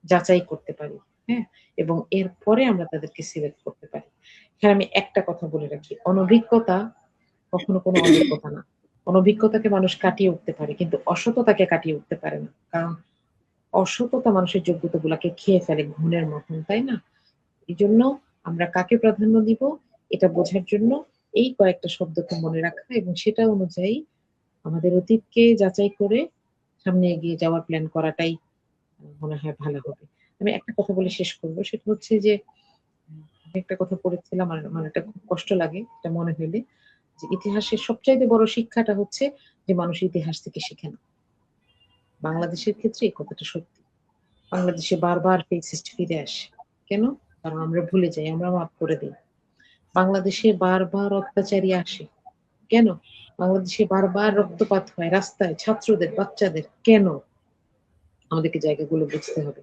যাচাই করতে পারি। হ্যাঁ? এবং এরপরে আমরা তাদেরকে সিলেক্ট করতে পারি। এখানে আমি একটা কথা বলে রাখি, অনভিজ্ঞতা কখনো কোনো অযোগ্যতা না। অনভিজ্ঞতাকে মানুষ কাটিয়ে উঠতে পারে কিন্তু অসততাকে কাটিয়ে উঠতে পারে না। কারণ অসততা মানুষের যোগ্যতাগুলাকে খেয়ে ফেলে ঘুণের মতন, তাই না? এজন্য আমরা কাকে প্রাধান্য দিব এটা বোঝার জন্য এই কয়েকটা শব্দকে মনে রাখা এবং সেটা অনুযায়ী আমাদের অতীতকে যাচাই করে সামনে এগিয়ে যাওয়ার প্ল্যান করাটাই মনে হয় ভালো হবে। আমি একটা কথা বলে শেষ করব। সেটা হচ্ছে যে আমি একটা কথা পড়েছিলাম আর আমার এটা খুব কষ্ট লাগে এটা মনে হইলে যে ইতিহাসের সবচাইতে বড় শিক্ষাটা হচ্ছে যে মানুষ ইতিহাস থেকে শিখে না। বাংলাদেশের ক্ষেত্রে এই কথাটা সত্যি। বাংলাদেশে বারবার ফেসিস্ট ফিরে আসে। কেন? কারণ আমরা ভুলে যাই, আমরা মাফ করে দেই। বাংলাদেশে বারবার অত্যাচারী আসে। কেন? বাংলাদেশে বারবার রক্তপাত হয় রাস্তায় ছাত্রদের, বাচ্চাদের। কেন? আমাদেরকে জায়গাগুলো বুঝতে হবে।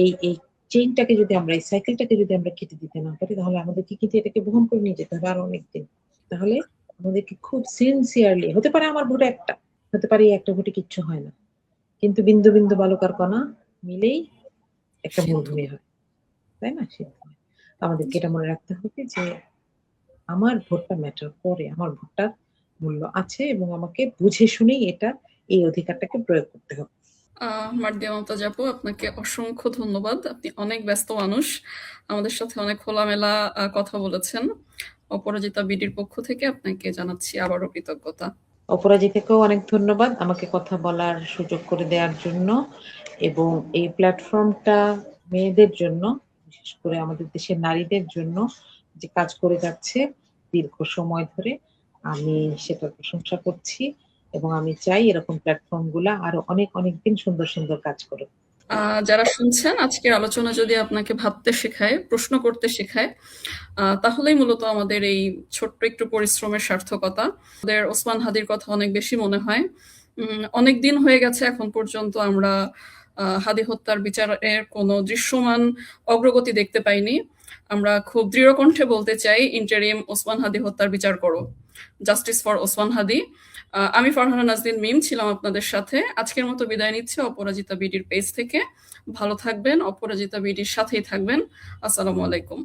এই চেইনটাকে যদি আমরা এই সাইকেলটাকে যদি আমরা কেটে দিতে না পারি তাহলে আমাদেরকে কিন্তু এটাকে বহন করে নিয়ে যেতে হবে আরো অনেকদিন। তাহলে আমাদেরকে খুব সিনসিয়ারলি হতে পারে আমার ভোট একটা, হতে পারে এই একটা ভোটে কিচ্ছু হয় না। কিন্তু বিন্দু, বিন্দু বালুকার কণা মিলেই একটা সিন্ধু। মরুভূমি হয়। তাই না? সিন্ধু হয়। আমাদেরকে এটা মনে রাখতে হবে যে আমার ভোটটা ম্যাটার করে। আমার ভোটটার মূল্য আছে এবং আমাকে বুঝে শুনেই এই অধিকারটাকে প্রয়োগ করতে হবে। মার্দিয়া মমতাজ আপু, আপনাকে অসংখ্য ধন্যবাদ। আপনি অনেক ব্যস্ত মানুষ। আমাদের সাথে অনেক খোলামেলা কথা বলেছেন। অপরাজিতা বিডির পক্ষ থেকে আপনাকে জানাচ্ছি আবারও কৃতজ্ঞতা। অপরাজিতাকেও অনেক ধন্যবাদ আমাকে কথা বলার সুযোগ করে দেওয়ার জন্য এবং এই প্ল্যাটফর্মটা মেয়েদের জন্য বিশেষ করে আমাদের দেশের নারীদের জন্য যে কাজ করে যাচ্ছে দীর্ঘ সময় ধরে আমি সেটার প্রশংসা করছি এবং আমি চাই এরকম প্ল্যাটফর্মগুলা আরো অনেক অনেক দিন সুন্দর সুন্দর কাজ করুক। যারা শুনছেন আজকের আলোচনা যদি আপনাকে ভাবতে শেখায়, প্রশ্ন করতে শেখায়, তাহলেই মূলত আমাদের এই ছোট্ট একটু পরিশ্রমের সার্থকতা। আমাদের ওসমান হাদির কথা অনেক বেশি মনে হয়। অনেক দিন হয়ে গেছে এখন পর্যন্ত আমরা হাদি হত্যার বিচারের কোনো দৃশ্যমান অগ্রগতি দেখতে পাইনি। আমরা খুব দৃঢ় কণ্ঠে বলতে চাই, ইন্টারিম ওসমান হাদি হত্যার বিচার করো। জাস্টিস ফর ওসমান হাদি। আমি ফারহানা নাজনীন মিম ছিলাম আপনাদের সাথে। আজকের মতো বিদায় নিচ্ছে অপরাজিতা বিডির পেজ থেকে। ভালো থাকবেন, অপরাজিতা বিডির সাথেই থাকবেন। আসসালামু আলাইকুম।